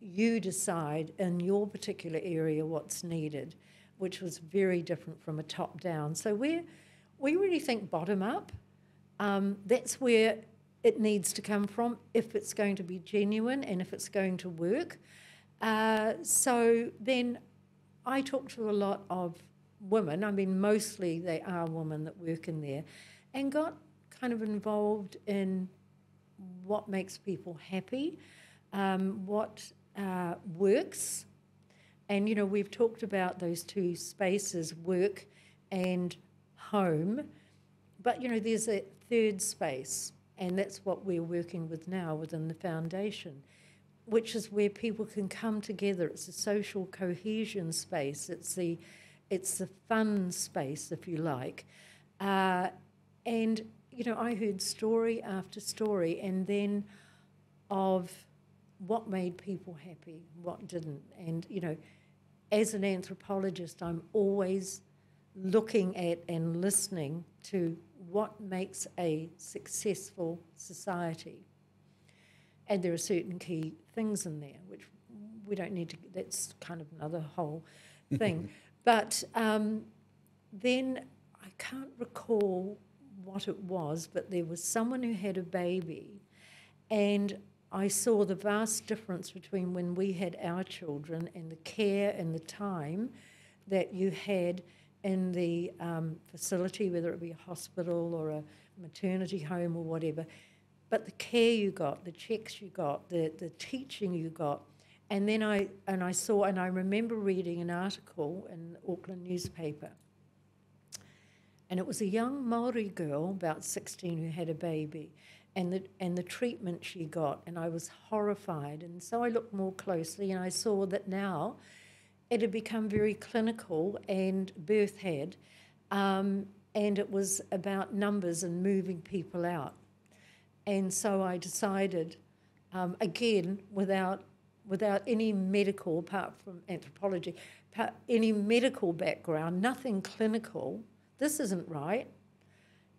you decide in your particular area what's needed, which was very different from a top down. So we really think bottom up. That's where it needs to come from, if it's going to be genuine and if it's going to work. So then I talk to a lot of women, I mean mostly they are women that work in there, and got kind of involved in what makes people happy, what works. And, you know, we've talked about those two spaces, work and home, but, you know, there's a third space, and that's what we're working with now within the foundation, which is where people can come together. It's a social cohesion space. It's the fun space, if you like. And, you know, I heard story after story, and then of what made people happy, what didn't. And, you know, as an anthropologist, I'm always looking at and listening to what makes a successful society. And there are certain key things in there, which we don't need to, that's kind of another whole thing. But then I can't recall what it was, but there was someone who had a baby, and I saw the vast difference between when we had our children and the care and the time that you had in the facility, whether it be a hospital or a maternity home or whatever, but the care you got, the checks you got, the teaching you got. And then I remember reading an article in the Auckland newspaper, and it was a young Māori girl, about 16, who had a baby, and the treatment she got, and I was horrified. And so I looked more closely, and I saw that now it had become very clinical, and birth had, and it was about numbers and moving people out. And so I decided, again, without any medical, apart from anthropology, any medical background, nothing clinical, this isn't right.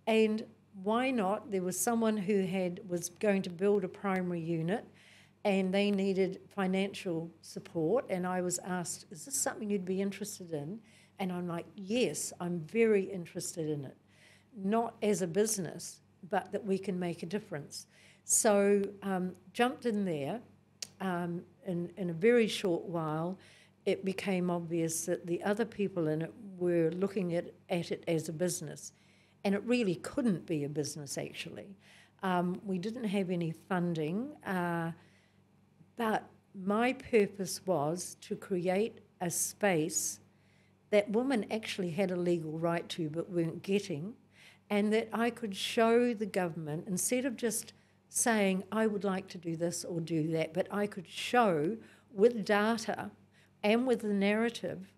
And why not? There was someone who was going to build a primary unit, and they needed financial support, and I was asked, is this something you'd be interested in? And I'm like, yes, I'm very interested in it. Not as a business, but that we can make a difference. So jumped in there. In a very short while, it became obvious that the other people in it were looking at it as a business. And it really couldn't be a business, actually. We didn't have any funding, but my purpose was to create a space that women actually had a legal right to but weren't getting, and that I could show the government, instead of just saying, I would like to do this or do that, but I could show with data and with the narrative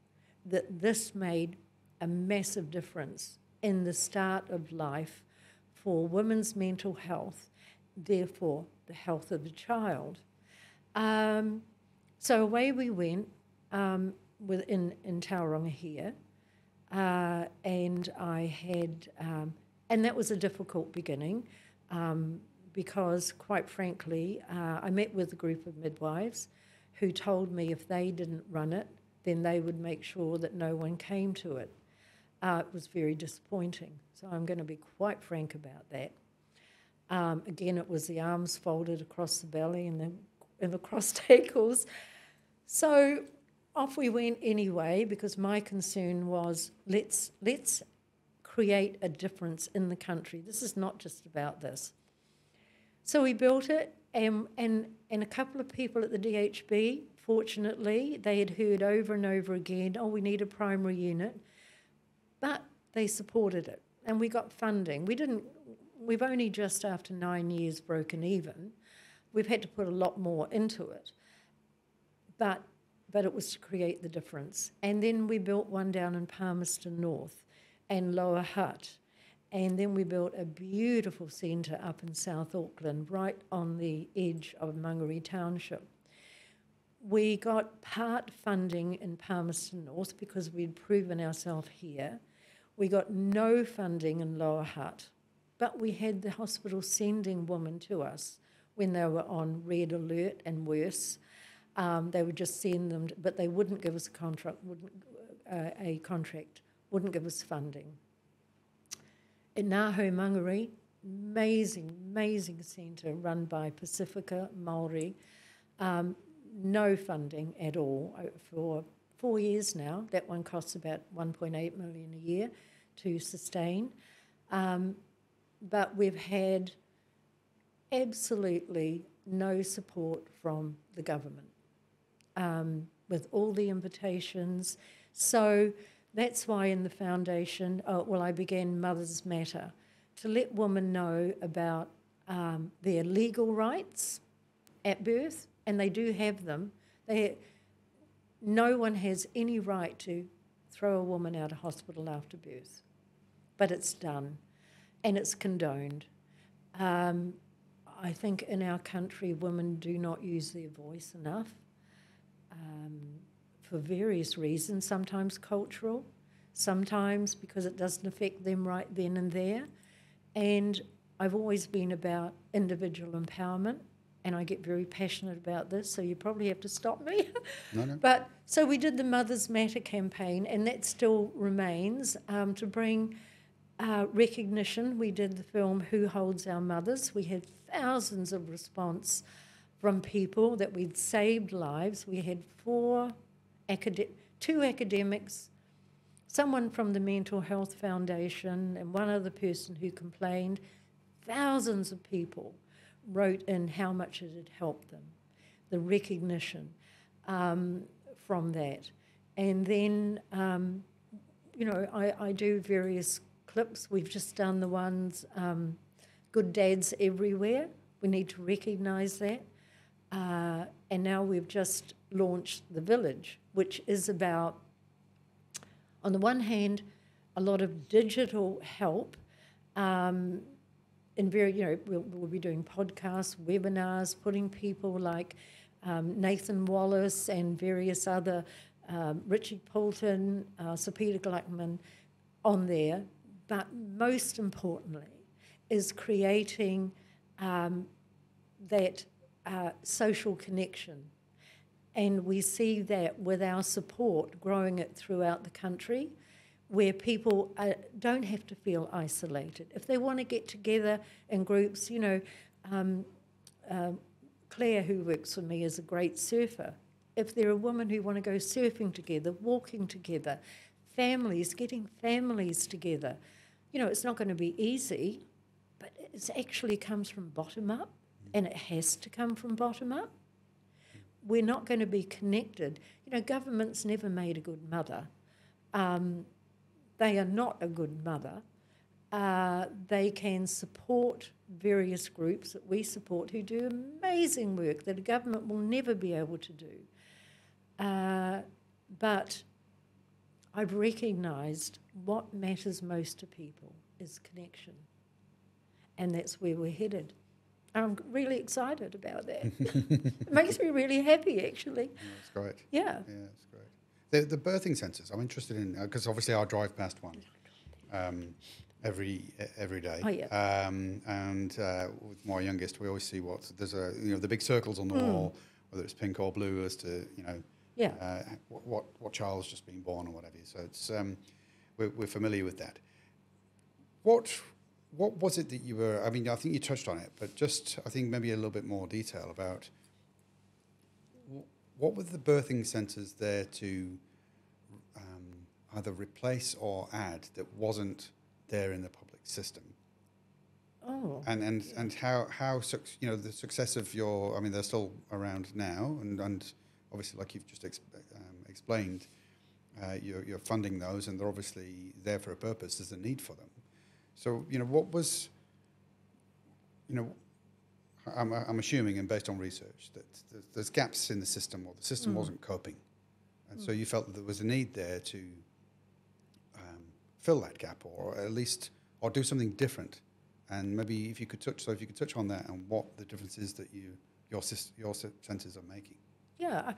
that this made a massive difference in the start of life for women's mental health, therefore the health of the child. So away we went in Tauranga here, and I had, and that was a difficult beginning, because quite frankly, I met with a group of midwives who told me if they didn't run it, then they would make sure that no one came to it. It was very disappointing, so I'm going to be quite frank about that. Again, it was the arms folded across the belly and the crossed ankles. So off we went anyway, because my concern was let's create a difference in the country. This is not just about this. So we built it, and a couple of people at the DHB, fortunately, they had heard over and over again, oh, we need a primary unit, but they supported it, and we got funding. We've only just after 9 years broken even. We've had to put a lot more into it, but it was to create the difference. And then we built one down in Palmerston North and Lower Hutt. And then we built a beautiful centre up in South Auckland, right on the edge of Mangere Township. We got part funding in Palmerston North because we'd proven ourselves here. We got no funding in Lower Hutt, but we had the hospital sending women to us when they were on red alert and worse. They would just send them, but they wouldn't give us a contract, wouldn't give us funding. In Ngāho Mangere, amazing centre run by Pacifica Māori. No funding at all for 4 years now. That one costs about 1.8 million a year to sustain. But we've had absolutely no support from the government with all the invitations. So that's why in the foundation, I began Mothers Matter, to let women know about their legal rights at birth, and they do have them. No one has any right to throw a woman out of hospital after birth, but it's done, and it's condoned. I think in our country, women do not use their voice enough for various reasons, sometimes cultural, sometimes because it doesn't affect them right then and there. And I've always been about individual empowerment, and I get very passionate about this, so you probably have to stop me. No. But so we did the Mothers Matter campaign, and that still remains to bring recognition. We did the film Who Holds Our Mothers. We had thousands of response from people that we'd saved lives. We had 2 academics, someone from the Mental Health Foundation, and one other person who complained. Thousands of people wrote in how much it had helped them, the recognition from that. And then, I do various clips. We've just done the ones, Good Dads Everywhere. We need to recognise that. And now we've just launched The Village, which is about, on the one hand, a lot of digital help. We'll be doing podcasts, webinars, putting people like Nathan Wallace and various other, Richard Poulton, Sir Peter Gluckman on there. But most importantly is creating that social connection. And we see that with our support, growing it throughout the country, where people don't have to feel isolated. If they want to get together in groups, Claire, who works for me, is a great surfer. If there are women who want to go surfing together, walking together, families, getting families together, it's not going to be easy, but it actually comes from bottom up, and it has to come from bottom up. We're not going to be connected. Government's never made a good mother. They are not a good mother. They can support various groups that we support who do amazing work that a government will never be able to do. But I've recognised what matters most to people is connection. And that's where we're headed. I'm really excited about that. It makes me really happy, actually. That's great. Yeah. Yeah, that's great. The birthing centres, I'm interested in, because obviously I drive past one every day. Oh, yeah. And with my youngest, we always see there's the big circles on the wall, whether it's pink or blue, as to, what child's just been born or whatever. So it's we're familiar with that. What was it that you were, I think you touched on it, but just, I think maybe a little bit more detail about what were the birthing centres there to either replace or add that wasn't there in the public system? Oh. And how the success of your, they're still around now, and obviously, like you've just explained, you're funding those, and they're obviously there for a purpose. There's a need for them. So, what was, I'm assuming, and based on research, that there's gaps in the system, or the system wasn't coping. And so you felt that there was a need there to fill that gap, or at least, or do something different. And maybe if you could touch on that and what the difference is that your centres are making. Yeah.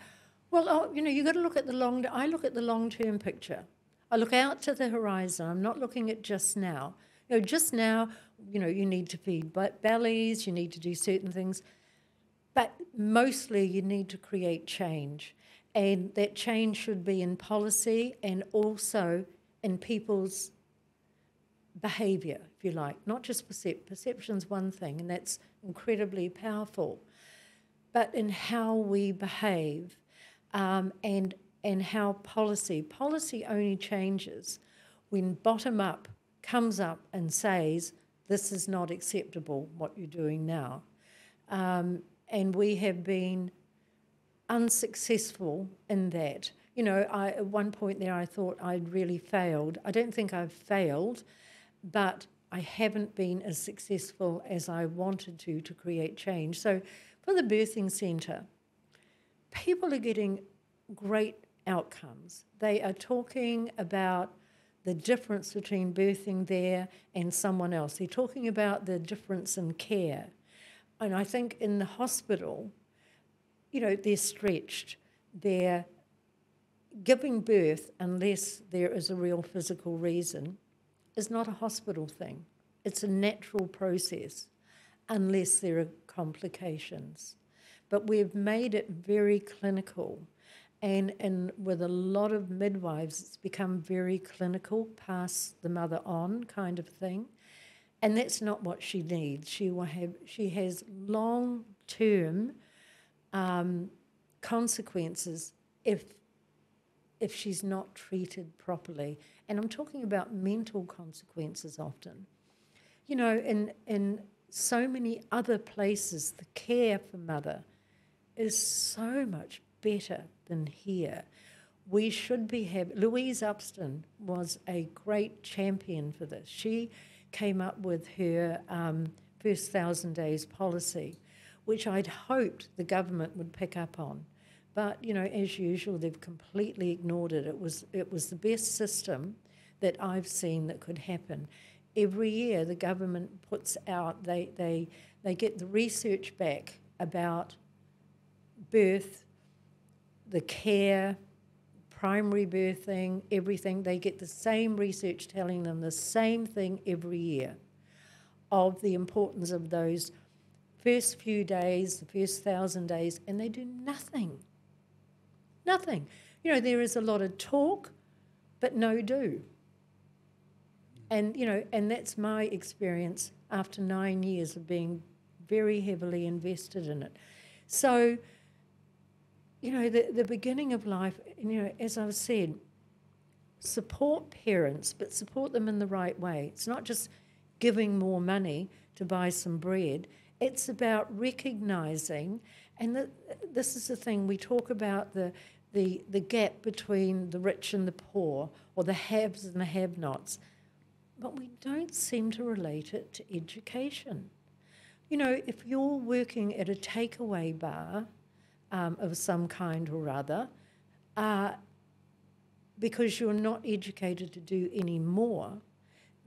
Well, you've got to look at I look at the long-term picture. I look out to the horizon. I'm not looking at just now. Just now, you need to feed bellies, you need to do certain things, but mostly you need to create change. And that change should be in policy and also in people's behaviour. If if you like. Not just perception's one thing, and that's incredibly powerful, but in how we behave, and how policy only changes when bottom up comes up and says, this is not acceptable, what you're doing now. And we have been unsuccessful in that. You know, at one point there I thought I'd really failed. I don't think I've failed, but I haven't been as successful as I wanted to create change. So for the birthing centre, people are getting great outcomes. They are talking about the difference between birthing there and someone else. They're talking about the difference in care. And I think in the hospital, you know, they're stretched. They're giving birth, unless there is a real physical reason, is not a hospital thing. It's a natural process, unless there are complications. But we've made it very clinical. And with a lot of midwives, it's become very clinical, pass the mother on kind of thing. And that's not what she needs. She has long-term consequences if she's not treated properly. And I'm talking about mental consequences often. You know, in so many other places, the care for mother is so much better than here. We should be having... Louise Upston was a great champion for this. She came up with her first 1,000 days policy, which I'd hoped the government would pick up on. But, you know, as usual, they've completely ignored it. It was the best system that I've seen that could happen. Every year the government puts out, they get the research back about birth, the care, primary birthing, everything. They get the same research telling them the same thing every year of the importance of those first few days, the first 1,000 days, and they do nothing. Nothing. You know, there is a lot of talk, but no do. And, you know, and that's my experience after 9 years of being very heavily invested in it. So, you know, the beginning of life, you know, as I've said, support parents, but support them in the right way. It's not just giving more money to buy some bread. It's about recognising, and this is the thing, we talk about the gap between the rich and the poor, or the haves and the have-nots, but we don't seem to relate it to education. You know, if you're working at a takeaway bar of some kind or other, because you're not educated to do any more,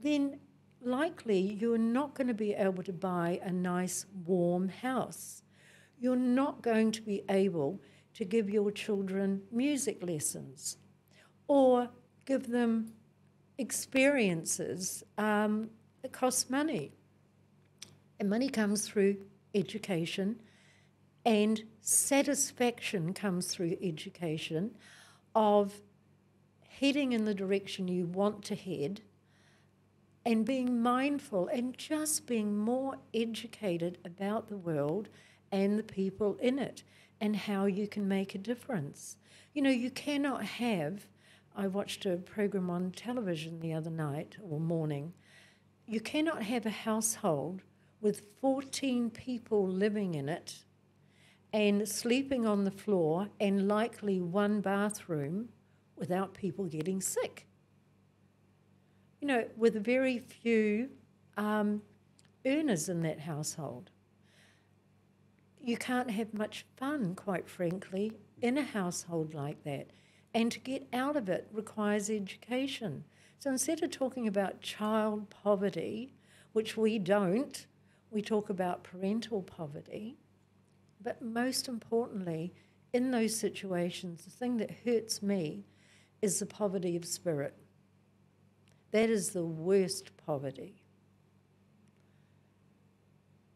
then likely you're not going to be able to buy a nice warm house. You're not going to be able to give your children music lessons or give them experiences that cost money. And money comes through education, and satisfaction comes through education of heading in the direction you want to head, and being mindful and just being more educated about the world and the people in it and how you can make a difference. You know, you cannot have... I watched a program on television the other night or morning. You cannot have a household with 14 people living in it and sleeping on the floor and likely one bathroom without people getting sick. You know, with very few earners in that household. You can't have much fun, quite frankly, in a household like that. And to get out of it requires education. So instead of talking about child poverty, which we don't, we talk about parental poverty. But most importantly, in those situations, the thing that hurts me is the poverty of spirit. That is the worst poverty.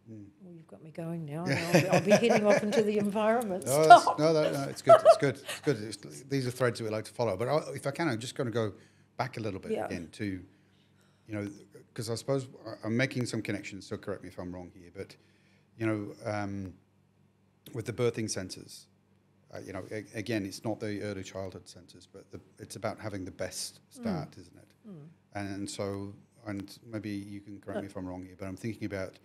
Well, you've got me going now. I'll be heading off into the environment. No, it's good. It's good. It's good. These are threads that we like to follow. But if I can, I'm just going to go back a little bit again to, you know, because I suppose I'm making some connections, so correct me if I'm wrong here, but, you know, with the birthing centres, you know, again, it's not the early childhood centres, but it's about having the best start, isn't it? And so, and maybe you can correct me if I'm wrong here, but I'm thinking about,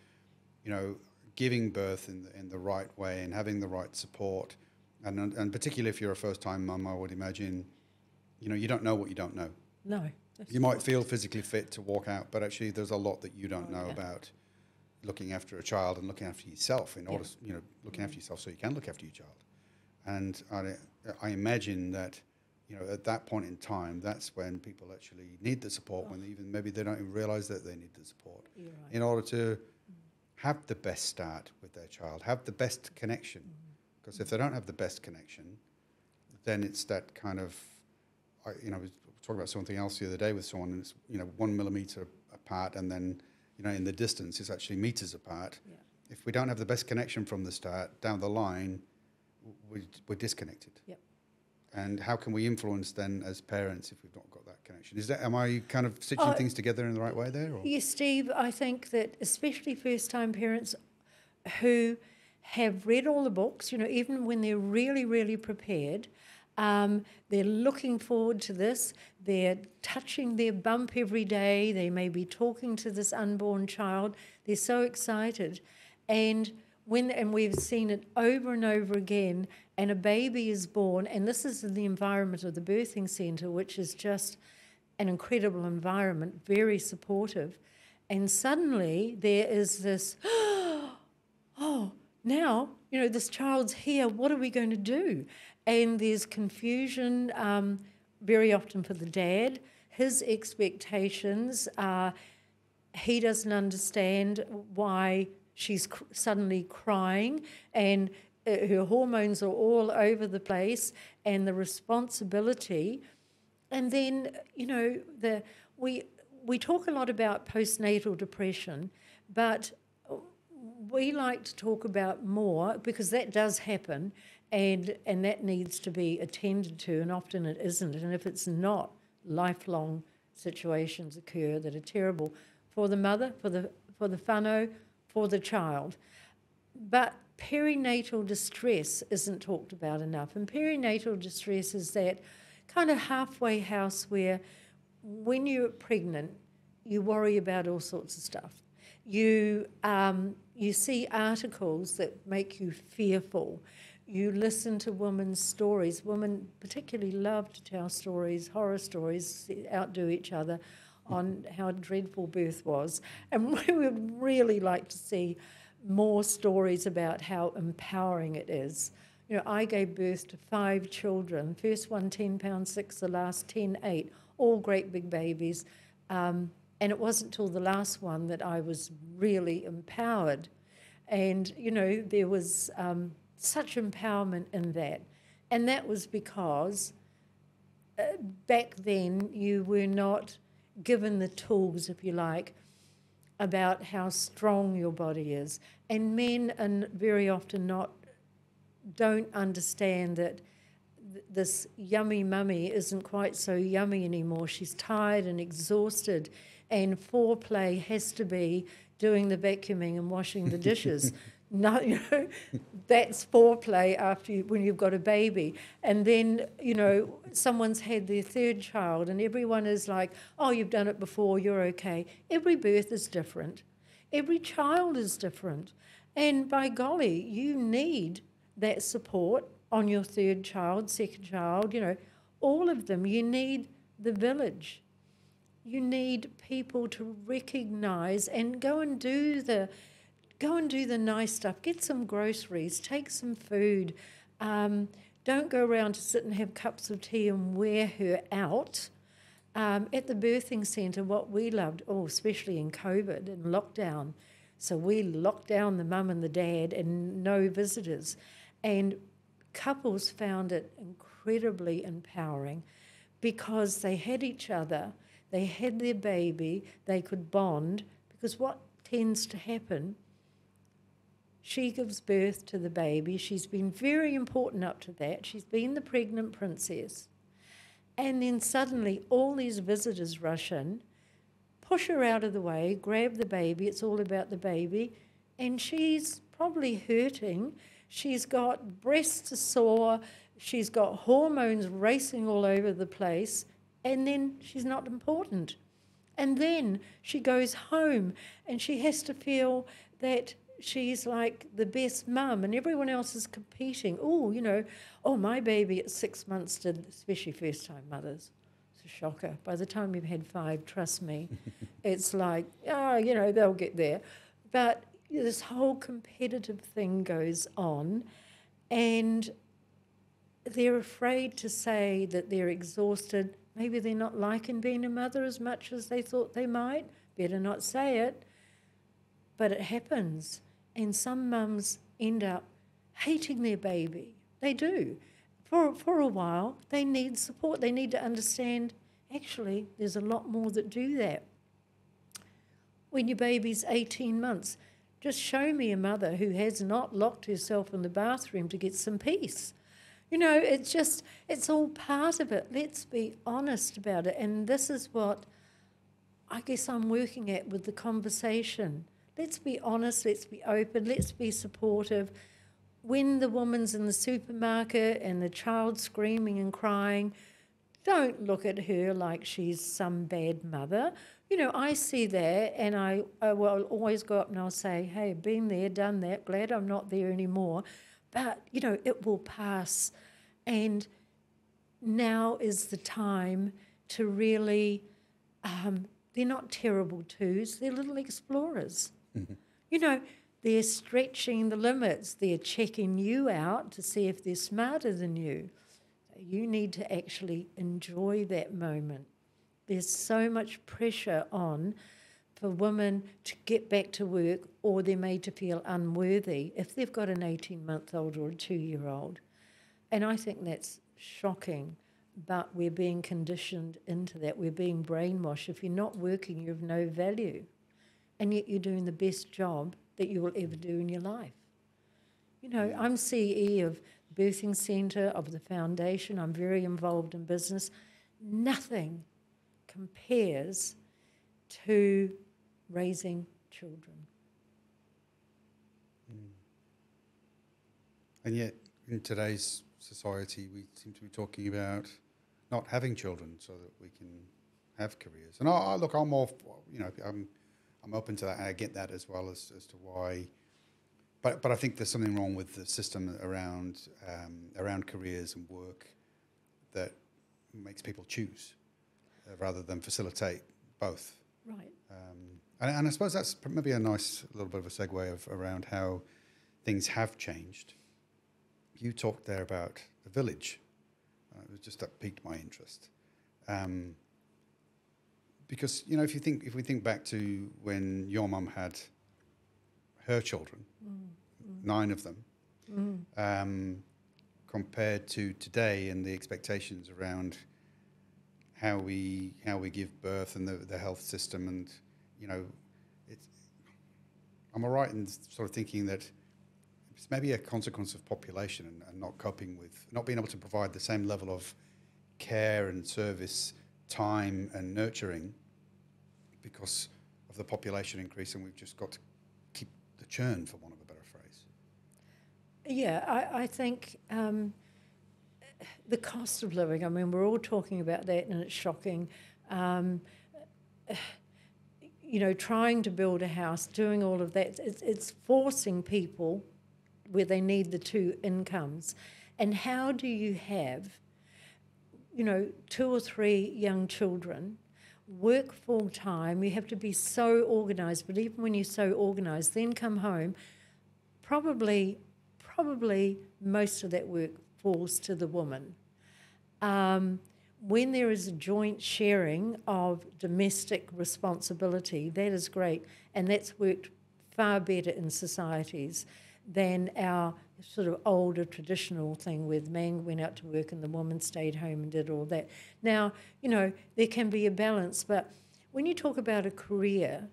you know, giving birth in the right way and having the right support, and particularly if you're a first-time mum, I would imagine, you know, you don't know what you don't know. No. You might feel physically fit to walk out, but actually there's a lot that you don't know about looking after a child and looking after yourself in order, you know, looking after yourself so you can look after your child. And I imagine that, you know, at that point in time, that's when people actually need the support, when even maybe they don't even realise that they need the support in order to have the best start with their child, have the best connection. Because if they don't have the best connection, then it's that kind of, you know, I was talking about something else the other day with someone, and it's, you know, 1 millimetre apart, and then, you know, in the distance it's actually metres apart. Yeah. If we don't have the best connection from the start, down the line, we're disconnected. Yep. And how can we influence then as parents if we've not got that connection? Am I kind of stitching things together in the right way there? Or? Yes, Steve, I think that especially first-time parents who have read all the books, you know, even when they're really, really prepared, they're looking forward to this, they're touching their bump every day, they may be talking to this unborn child, they're so excited. And we've seen it over and over again, and a baby is born, and this is in the environment of the birthing centre, which is just an incredible environment, very supportive, and suddenly there is this, oh, now, you know, this child's here, what are we going to do? And there's confusion very often for the dad. His expectations are, he doesn't understand why she's suddenly crying, and her hormones are all over the place, and the responsibility. And then, you know, we talk a lot about postnatal depression, but we like to talk about more, because that does happen, and that needs to be attended to, and often it isn't. And if it's not, lifelong situations occur that are terrible for the mother, for the whānau, for the child. But perinatal distress isn't talked about enough. And perinatal distress is that kind of halfway house where when you're pregnant, you worry about all sorts of stuff. You see articles that make you fearful. You listen to women's stories. Women particularly love to tell stories, horror stories, outdo each other on how dreadful birth was. And we would really like to see more stories about how empowering it is. You know, I gave birth to 5 children. First one 10 pounds 6, the last 10 8, all great big babies. And it wasn't till the last one that I was really empowered. And, you know, there was such empowerment in that. And that was because back then you were not given the tools, if you like, about how strong your body is. And men are very often don't understand that this yummy mummy isn't quite so yummy anymore. She's tired and exhausted, and foreplay has to be doing the vacuuming and washing the dishes. No, you know, that's foreplay when you've got a baby. And then, you know, someone's had their 3rd child and everyone is like, oh, you've done it before, you're okay. Every birth is different. Every child is different. And by golly, you need that support on your 3rd child, 2nd child, you know, all of them. You need the village. You need people to recognise and go and do the nice stuff. Get some groceries, take some food. Don't go around to sit and have cups of tea and wear her out. At the birthing centre, what we loved, especially in COVID and lockdown, so we locked down the mum and the dad and no visitors. And couples found it incredibly empowering because they had each other, they had their baby, they could bond, because what tends to happen, she gives birth to the baby. She's been very important up to that. She's been the pregnant princess. And then suddenly all these visitors rush in, push her out of the way, grab the baby, it's all about the baby, and she's probably hurting. She's got breasts sore, she's got hormones racing all over the place, and then she's not important. And then she goes home and she has to feel that she's like the best mum and everyone else is competing. Oh, you know, oh, my baby at 6 months did, especially first-time mothers. It's a shocker. By the time you've had 5, trust me, it's like, oh, you know, they'll get there. But this whole competitive thing goes on, and they're afraid to say that they're exhausted. Maybe they're not liking being a mother as much as they thought they might. Better not say it. But it happens. And some mums end up hating their baby. They do. For a while, they need support. They need to understand, actually, there's a lot more that do that. When your baby's 18 months, just show me a mother who has not locked herself in the bathroom to get some peace. You know, it's all part of it. Let's be honest about it. And this is what I guess I'm working at with the conversation. Let's be honest, let's be open, let's be supportive. When the woman's in the supermarket and the child's screaming and crying, don't look at her like she's some bad mother. You know, I see that and I will always go up and I'll say, hey, been there, done that, glad I'm not there anymore. But, you know, it will pass. And now is the time to really, they're not terrible twos, they're little explorers. Mm-hmm. You know, they're stretching the limits. They're checking you out to see if they're smarter than you. You need to actually enjoy that moment. There's so much pressure on for women to get back to work, or they're made to feel unworthy if they've got an 18-month-old or a 2-year-old. And I think that's shocking, but we're being conditioned into that. We're being brainwashed. If you're not working, you have no value. And yet you're doing the best job that you will ever do in your life. You know, I'm CE of Birthing Centre, of the foundation. I'm very involved in business. Nothing compares to raising children. And yet, in today's society, we seem to be talking about not having children so that we can have careers. And look, I'm all, you know, I'm open to that, and I get that as well as to why. But I think there's something wrong with the system around careers and work that makes people choose rather than facilitate both. Right. And I suppose that's maybe a nice little bit of a segue around how things have changed. You talked there about the village. It was just that piqued my interest. Because, you know, if we think back to when your mum had her children, 9 of them, compared to today and the expectations around how we give birth and the health system, and, you know, am I right in sort of thinking that it's maybe a consequence of population and not coping with, not being able to provide the same level of care and service, time and nurturing because of the population increase, and we've just got to keep the churn, for want of a better phrase? Yeah, I think the cost of living, I mean, we're all talking about that and it's shocking. You know, trying to build a house, doing all of that, it's forcing people where they need the 2 incomes. And how do you have, you know, 2 or 3 young children, work full time, you have to be so organised, but even when you're so organised, then come home, probably most of that work falls to the woman. When there is a joint sharing of domestic responsibility, that is great, and that's worked far better in societies than our sort of older traditional thing where the man went out to work and the woman stayed home and did all that. Now, you know, there can be a balance, but when you talk about a career,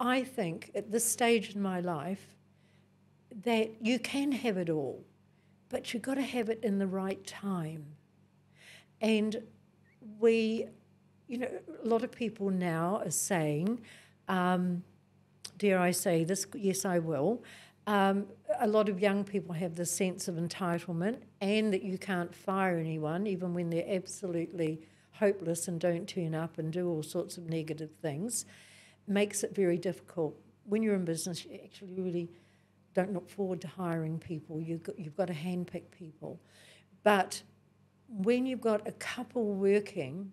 I think at this stage in my life that you can have it all, but you've got to have it in the right time. And we you know, a lot of people now are saying, dare I say this? Yes, I will. A lot of young people have this sense of entitlement and that you can't fire anyone even when they're absolutely hopeless and don't turn up and do all sorts of negative things. Makes it very difficult. When you're in business, you actually really don't look forward to hiring people. You've got to handpick people. But when you've got a couple working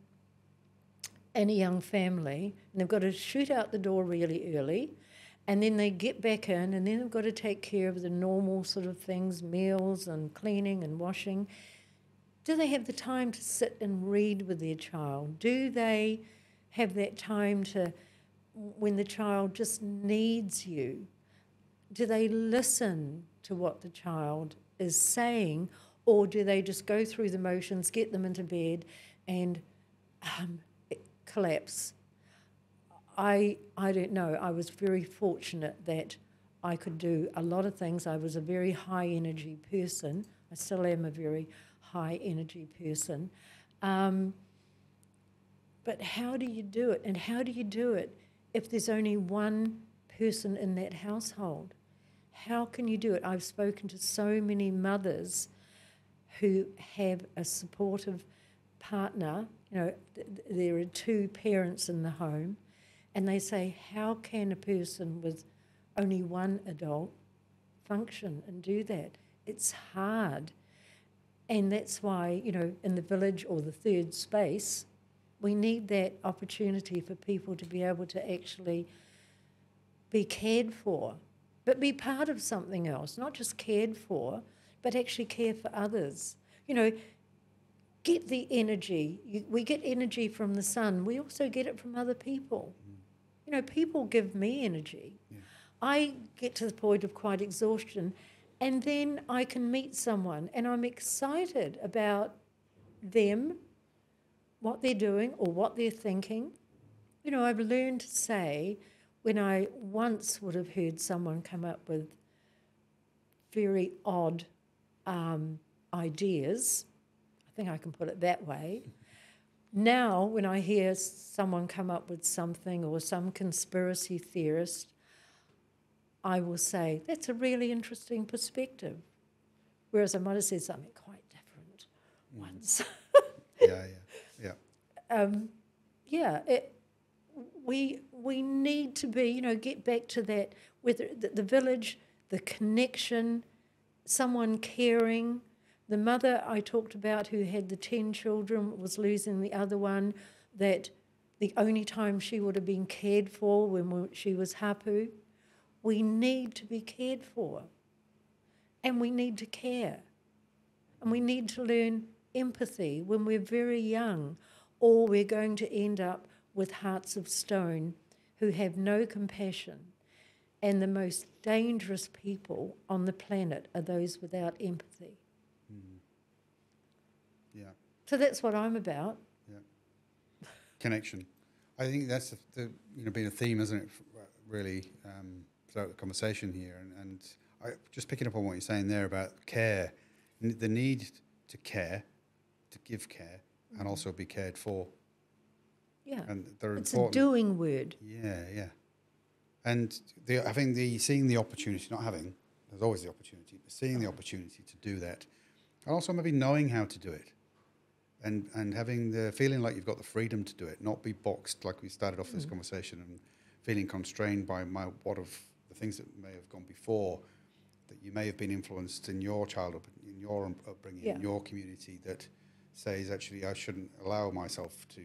and a young family, and they've got to shoot out the door really early, and then they get back in, and then they've got to take care of the normal sort of things, meals and cleaning and washing. Do they have the time to sit and read with their child? Do they have that time to, when the child just needs you, do they listen to what the child is saying, or do they just go through the motions, get them into bed, and collapse? I don't know. I was very fortunate that I could do a lot of things. I was a very high energy person. I still am a very high energy person. But how do you do it? And how do you do it if there's only one person in that household? How can you do it? I've spoken to so many mothers who have a supportive partner. You know, there are two parents in the home, and they say, how can a person with only one adult function and do that? It's hard. And that's why, you know, in the village or the third space, we need that opportunity for people to be able to actually be cared for, but be part of something else, not just cared for, but actually care for others. You know, get the energy. We get energy from the sun. We also get it from other people. You know, people give me energy. Yeah. I get to the point of quite exhaustion, and then I can meet someone, and I'm excited about them, what they're doing or what they're thinking. You know, I've learned to say, when I once would have heard someone come up with very odd ideas, I think I can put it that way. Now, when I hear someone come up with something or some conspiracy theorist, I will say, that's a really interesting perspective. Whereas I might have said something quite different once. We need to be, you know, get back to that, whether the village, the connection, someone caring. The mother I talked about who had the 10 children was losing the other one, that the only time she would have been cared for when she was hapu. We need to be cared for, and we need to care, and we need to learn empathy when we're very young, or we're going to end up with hearts of stone who have no compassion. And the most dangerous people on the planet are those without empathy. Yeah. So that's what I'm about. Yeah. Connection. I think that's been a theme, isn't it? Really, throughout the conversation here, and I just picking up on what you're saying there about care, the need to care, to give care, and also be cared for. Yeah. And they're it's important. A doing word. Yeah. And seeing the opportunity, not having, there's always the opportunity, but seeing the opportunity to do that, and also maybe knowing how to do it. And having the feeling like you've got the freedom to do it, not be boxed like we started off this conversation, and feeling constrained by what of the things that may have gone before, that you may have been influenced in your childhood, in your upbringing, in your community, that says actually I shouldn't allow myself to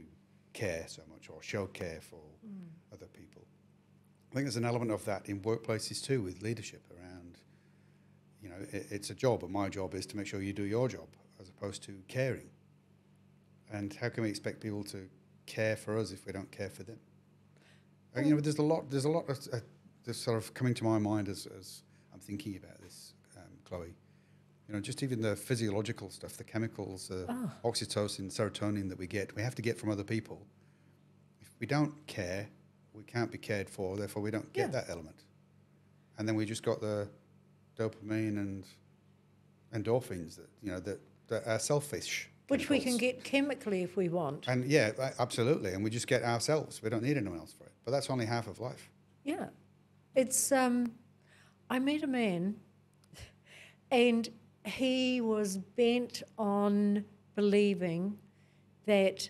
care so much or show care for other people. I think there's an element of that in workplaces too, with leadership around, you know, it's a job, and my job is to make sure you do your job as opposed to caring. And how can we expect people to care for us if we don't care for them? You know, there's a lot that's sort of coming to my mind as I'm thinking about this, Chloe. You know, just even the physiological stuff, the chemicals, oxytocin, serotonin that we have to get from other people. If we don't care, we can't be cared for, therefore we don't get that element. And then we just got the dopamine and endorphins that, you know, that are selfish. Which we can chemicals. get chemically if we want. And yeah, absolutely. And we just get ourselves. We don't need anyone else for it. But that's only half of life. Yeah. It's, I met a man and he was bent on believing that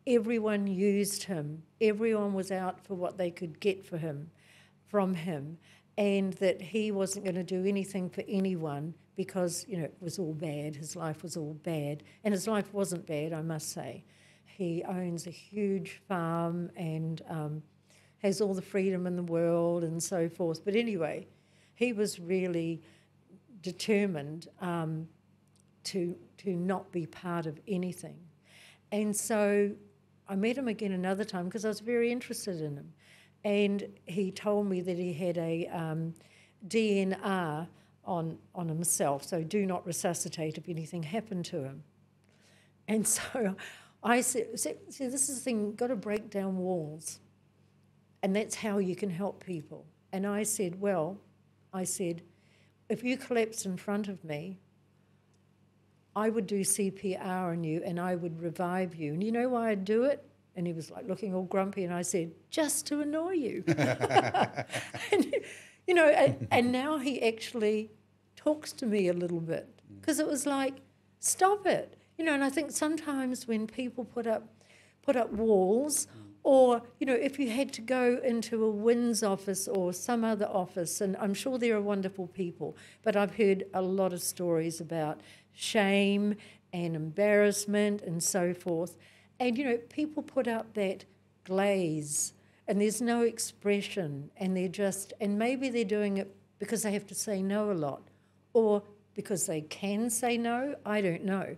everyone used him. Everyone was out for what they could get from him, and that he wasn't going to do anything for anyone because, you know, it was all bad. His life was all bad. And his life wasn't bad, I must say. He owns a huge farm and has all the freedom in the world and so forth. But anyway, he was really determined to not be part of anything. And so I met him again another time because I was very interested in him. And he told me that he had a DNR on himself, so do not resuscitate if anything happened to him. And so I said, see, this is the thing, you've got to break down walls. And that's how you can help people. And I said, if you collapsed in front of me, I would do CPR on you and I would revive you. And you know why I'd do it? And he was like looking all grumpy, and I said, just to annoy you. And, you know, and now he actually talks to me a little bit because it was like, stop it. You know, and I think sometimes when people put up walls, or, you know, if you had to go into a WINS office or some other office, and I'm sure there are wonderful people, but I've heard a lot of stories about shame and embarrassment and so forth. And, you know, people put up that glaze and there's no expression and and maybe they're doing it because they have to say no a lot or because they can say no, I don't know.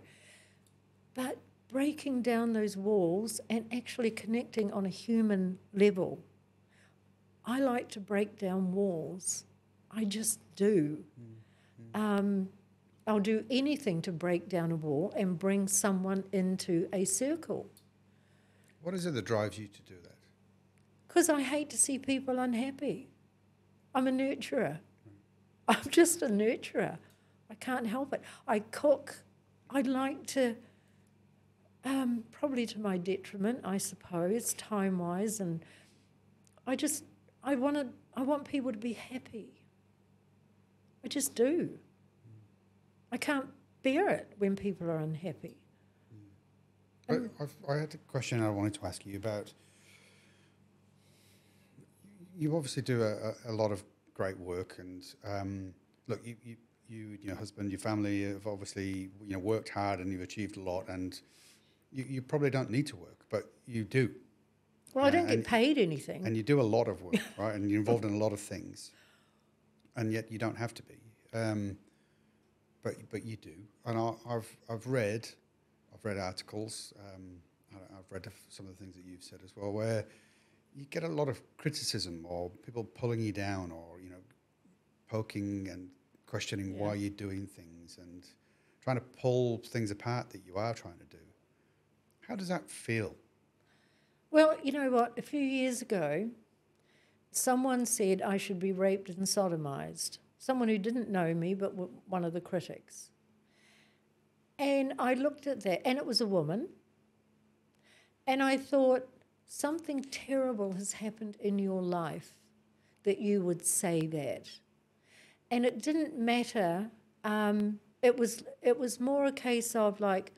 But breaking down those walls and actually connecting on a human level. I like to break down walls. I just do. I'll do anything to break down a wall and bring someone into a circle. What is it that drives you to do that? Because I hate to see people unhappy. I'm a nurturer. I'm just a nurturer. I can't help it. I cook. I'd like to, probably to my detriment, I suppose, time-wise, and I want people to be happy. I just do. I can't bear it when people are unhappy. I had a question I wanted to ask you about. You obviously do a lot of great work, and look, you, your husband, your family have obviously worked hard, and you've achieved a lot, and you probably don't need to work, but you do. Well, I don't get paid anything. And you do a lot of work, right? And you're involved in a lot of things, and yet you don't have to be. But you do, and I've read articles. I've read some of the things that you've said as well, where you get a lot of criticism or people pulling you down, or poking and questioning why you're doing things and trying to pull things apart that you are trying to do. How does that feel? Well, you know what? A few years ago, someone said I should be raped and sodomized. Someone who didn't know me, but one of the critics. And I looked at that, and it was a woman, and I thought, something terrible has happened in your life that you would say that. And it didn't matter. It was more a case of like,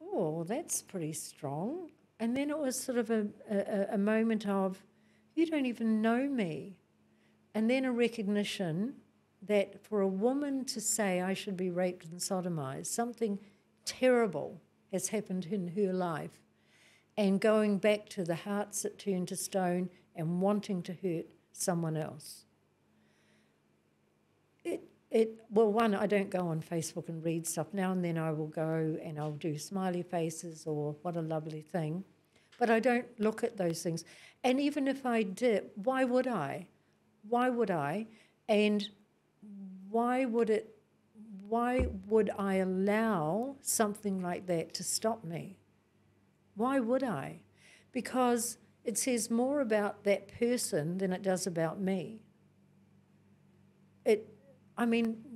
oh, that's pretty strong. And then it was sort of a moment of, you don't even know me. And then a recognition that for a woman to say I should be raped and sodomized, something terrible has happened in her life. And going back to the hearts that turn to stone and wanting to hurt someone else. Well, one, I don't go on Facebook and read stuff. Now and then I will go and I'll do smiley faces or what a lovely thing. But I don't look at those things. And even if I did, why would I? Why would I? And why would I allow something like that to stop me? Why would I? Because it says more about that person than it does about me.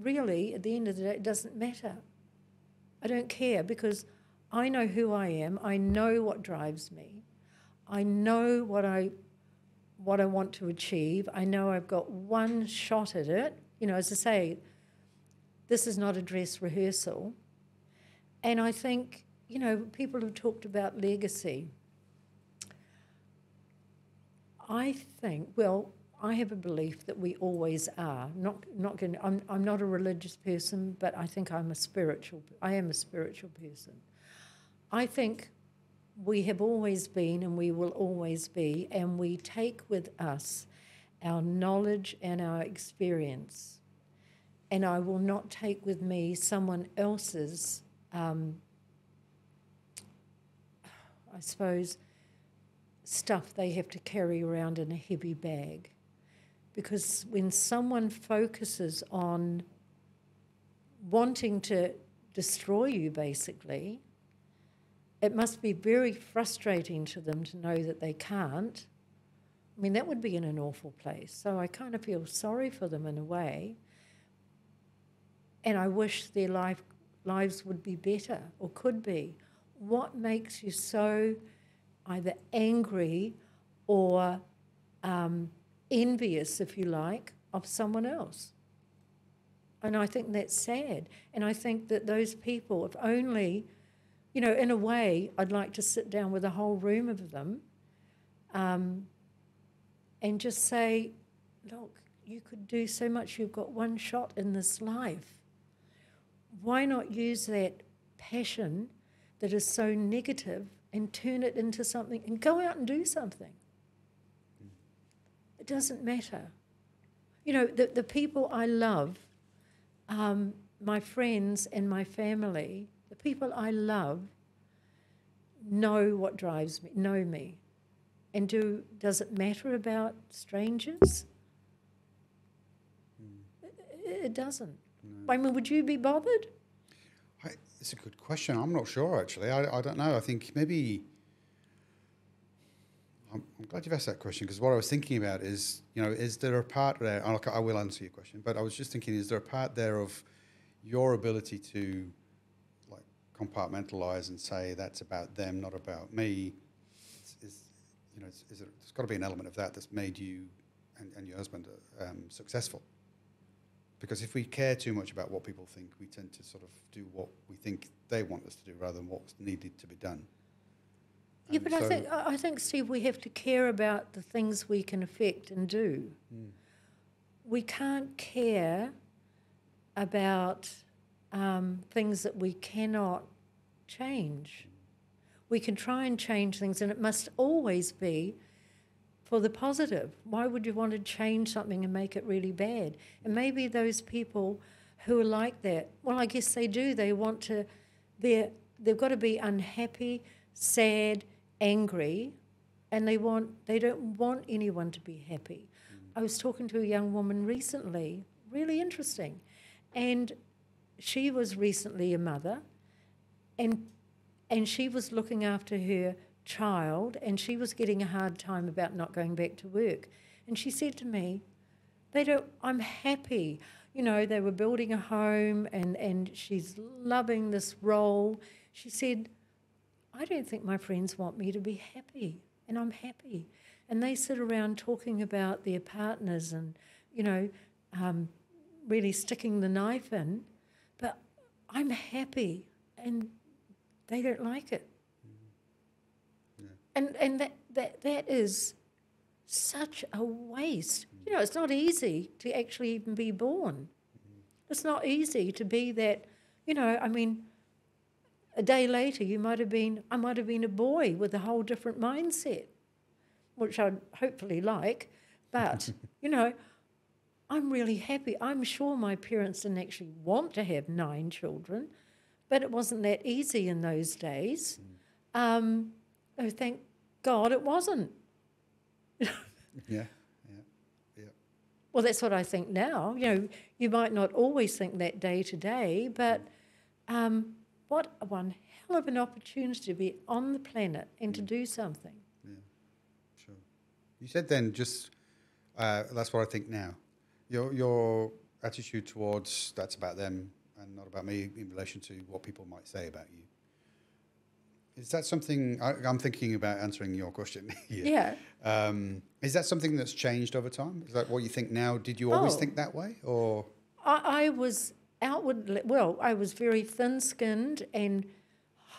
Really, at the end of the day, it doesn't matter. I don't care because I know who I am. I know what drives me. I know what I want to achieve. I know I've got one shot at it. You know, as I say, this is not a dress rehearsal. And I think, you know, people have talked about legacy. I think, well, I have a belief that we always are. I'm not a religious person, but I think I am a spiritual person. I think we have always been and we will always be, and we take with us our knowledge and our experience. And I will not take with me someone else's, I suppose, stuff they have to carry around in a heavy bag. Because when someone focuses on wanting to destroy you, basically, it must be very frustrating to them to know that they can't. I mean, that would be in an awful place. So I kind of feel sorry for them in a way. And I wish their lives would be better, or could be. What makes you so either angry or envious, if you like, of someone else? And I think that's sad. And I think that those people, if only, you know, in a way, I'd like to sit down with a whole room of them and just say, look, you could do so much. You've got one shot in this life. Why not use that passion that is so negative and turn it into something and go out and do something? It doesn't matter. You know, the people I love, my friends and my family, the people I love know what drives me, know me. And does it matter about strangers? It doesn't. No. I mean, would you be bothered? It's a good question. I'm not sure, actually. I don't know. I think maybe... I'm glad you've asked that question, because what I was thinking about is, you know, is there a part there... I will answer your question, but I was just thinking, is there a part there of your ability to, like, compartmentalise and say that's about them, not about me? You know, there's got to be an element of that that's made you and your husband successful. Because if we care too much about what people think, we tend to sort of do what we think they want us to do rather than what's needed to be done. Yeah, but I think, Steve, we have to care about the things we can affect and do. We can't care about things that we cannot change. We can try and change things, and it must always be for the positive. Why would you want to change something and make it really bad? And maybe those people who are like that, well, I guess they do. They want to, they've got to be unhappy, sad, angry, and they don't want anyone to be happy. I was talking to a young woman recently, really interesting, and she was recently a mother, and she was looking after her child, and she was getting a hard time about not going back to work. And she said to me, I'm happy. You know, they were building a home, and she's loving this role. She said, I don't think my friends want me to be happy, and I'm happy. And they sit around talking about their partners and, you know, really sticking the knife in, but I'm happy, and they don't like it. And that is such a waste. You know, it's not easy to actually even be born. It's not easy to be that, you know, I mean, a day later I might have been a boy with a whole different mindset, which I'd hopefully like, but, you know, I'm really happy. I'm sure my parents didn't actually want to have 9 children, but it wasn't that easy in those days. Oh, thank God it wasn't. Yeah. Well, that's what I think now. You know, you might not always think that day to day, but what one hell of an opportunity to be on the planet and to do something. Yeah, sure. You said then just, that's what I think now. Your attitude towards that's about them and not about me in relation to what people might say about you. Is that something, I'm thinking about answering your question here. Yeah. Is that something that's changed over time? Is that what you think now? Did you always think that way, or? I was outwardly, well, I was very thin-skinned and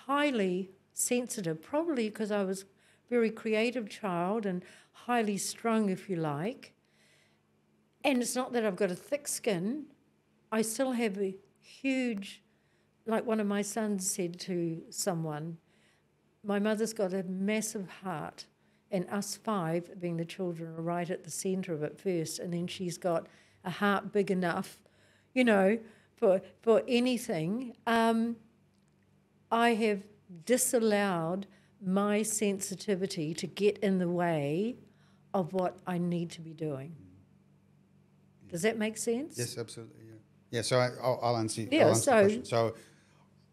highly sensitive, probably because I was a very creative child and highly strung, if you like. And it's not that I've got a thick skin. I still have a huge, like one of my sons said to someone, my mother's got a massive heart, and us 5, being the children, are right at the centre of it first, and then she's got a heart big enough, you know, for anything. I have disallowed my sensitivity to get in the way of what I need to be doing. Does that make sense? Yes, absolutely. Yeah. Yeah. So I'll answer. Yeah. I'll answer the question. So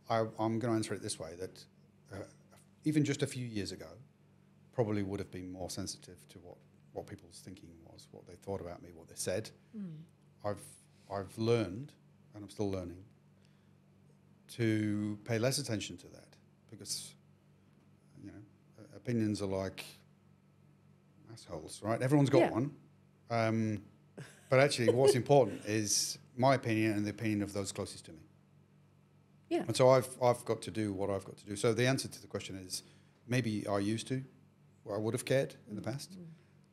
I'm going to answer it this way: that even just a few years ago, probably would have been more sensitive to what people's thinking was, what they thought about me, what they said. I've learned, and I'm still learning, to pay less attention to that, because opinions are like assholes, right? Everyone's got one. But actually, what's important is my opinion and the opinion of those closest to me. Yeah. And so I've got to do what I've got to do. So the answer to the question is, maybe I used to, or I would have cared in the past,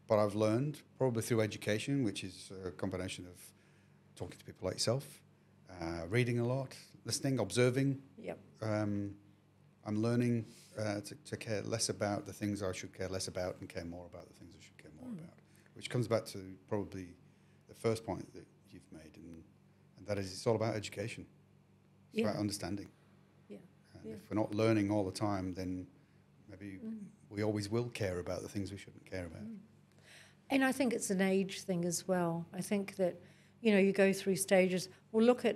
but I've learned, probably through education, which is a combination of talking to people like yourself, reading a lot, listening, observing. Yep. I'm learning to care less about the things I should care less about and care more about the things I should care more about, which comes back to probably the first point that you've made, and that is it's all about education. It's about understanding. Yeah. And if we're not learning all the time, then maybe we always will care about the things we shouldn't care about. And I think it's an age thing as well. I think that, you go through stages. Well, look at,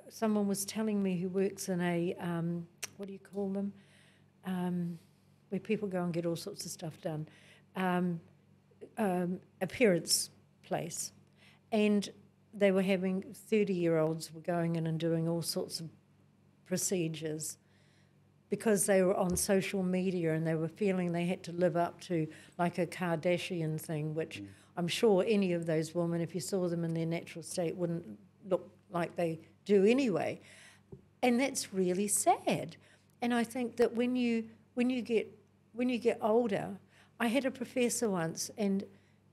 someone was telling me who works in a, what do you call them? Where people go and get all sorts of stuff done. Appearance place. And they were having 30-year-olds were going in and doing all sorts of procedures because they were on social media and they were feeling they had to live up to like a Kardashian thing, which I'm sure any of those women, if you saw them in their natural state, wouldn't look like they do anyway. And that's really sad. And I think that when you get older, I had a professor once, and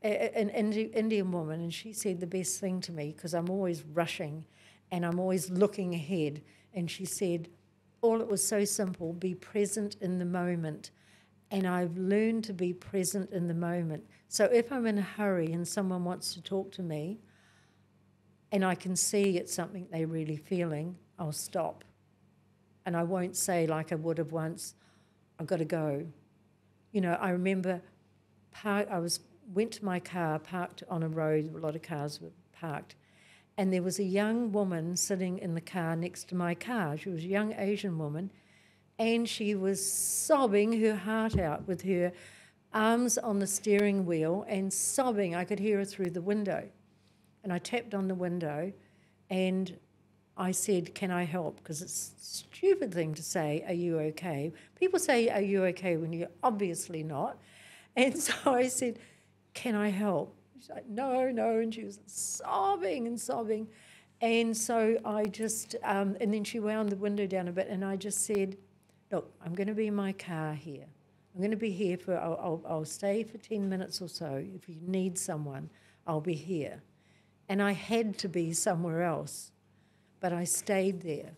an Indian woman, and she said the best thing to me, because I'm always rushing and I'm always looking ahead, and she said, it was so simple, be present in the moment. And I've learned to be present in the moment. So if I'm in a hurry and someone wants to talk to me and I can see it's something they're really feeling, I'll stop. And I won't say like I would have once, I've got to go. I remember went to my car, parked on a road, a lot of cars were parked, and there was a young woman sitting in the car next to my car. She was a young Asian woman, and she was sobbing her heart out with her arms on the steering wheel and sobbing. I could hear her through the window. And I tapped on the window, and I said, can I help? Because it's a stupid thing to say, are you okay? People say, are you okay, when you're obviously not. And so I said, can I help? She's like, no, and she was sobbing and sobbing. And so I just, and then she wound the window down a bit, and I just said, look, I'm going to be in my car here. I'm going to be here I'll stay for 10 minutes or so. If you need someone, I'll be here. And I had to be somewhere else, but I stayed there.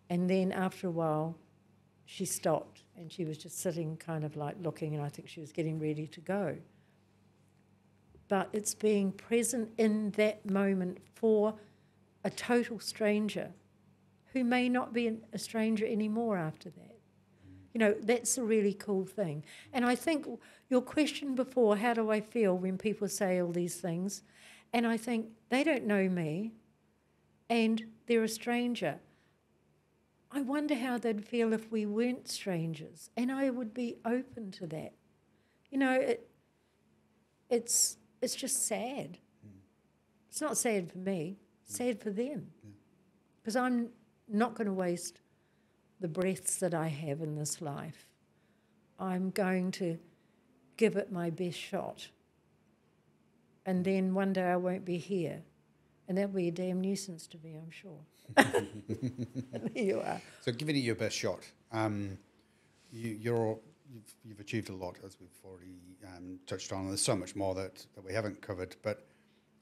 And then after a while, she stopped, and she was just sitting kind of like looking, and I think she was getting ready to go. But it's being present in that moment for a total stranger who may not be a stranger anymore after that. That's a really cool thing. And I think your question before, how do I feel when people say all these things? And I think they don't know me and they're a stranger. I wonder how they'd feel if we weren't strangers. And I would be open to that. It's just sad. It's not sad for me, it's sad for them. because I'm not going to waste the breaths that I have in this life. I'm going to give it my best shot. And then one day I won't be here. And that'll be a damn nuisance to me, I'm sure. There you are. So giving it your best shot. You've achieved a lot, as we've already touched on. There's so much more that we haven't covered,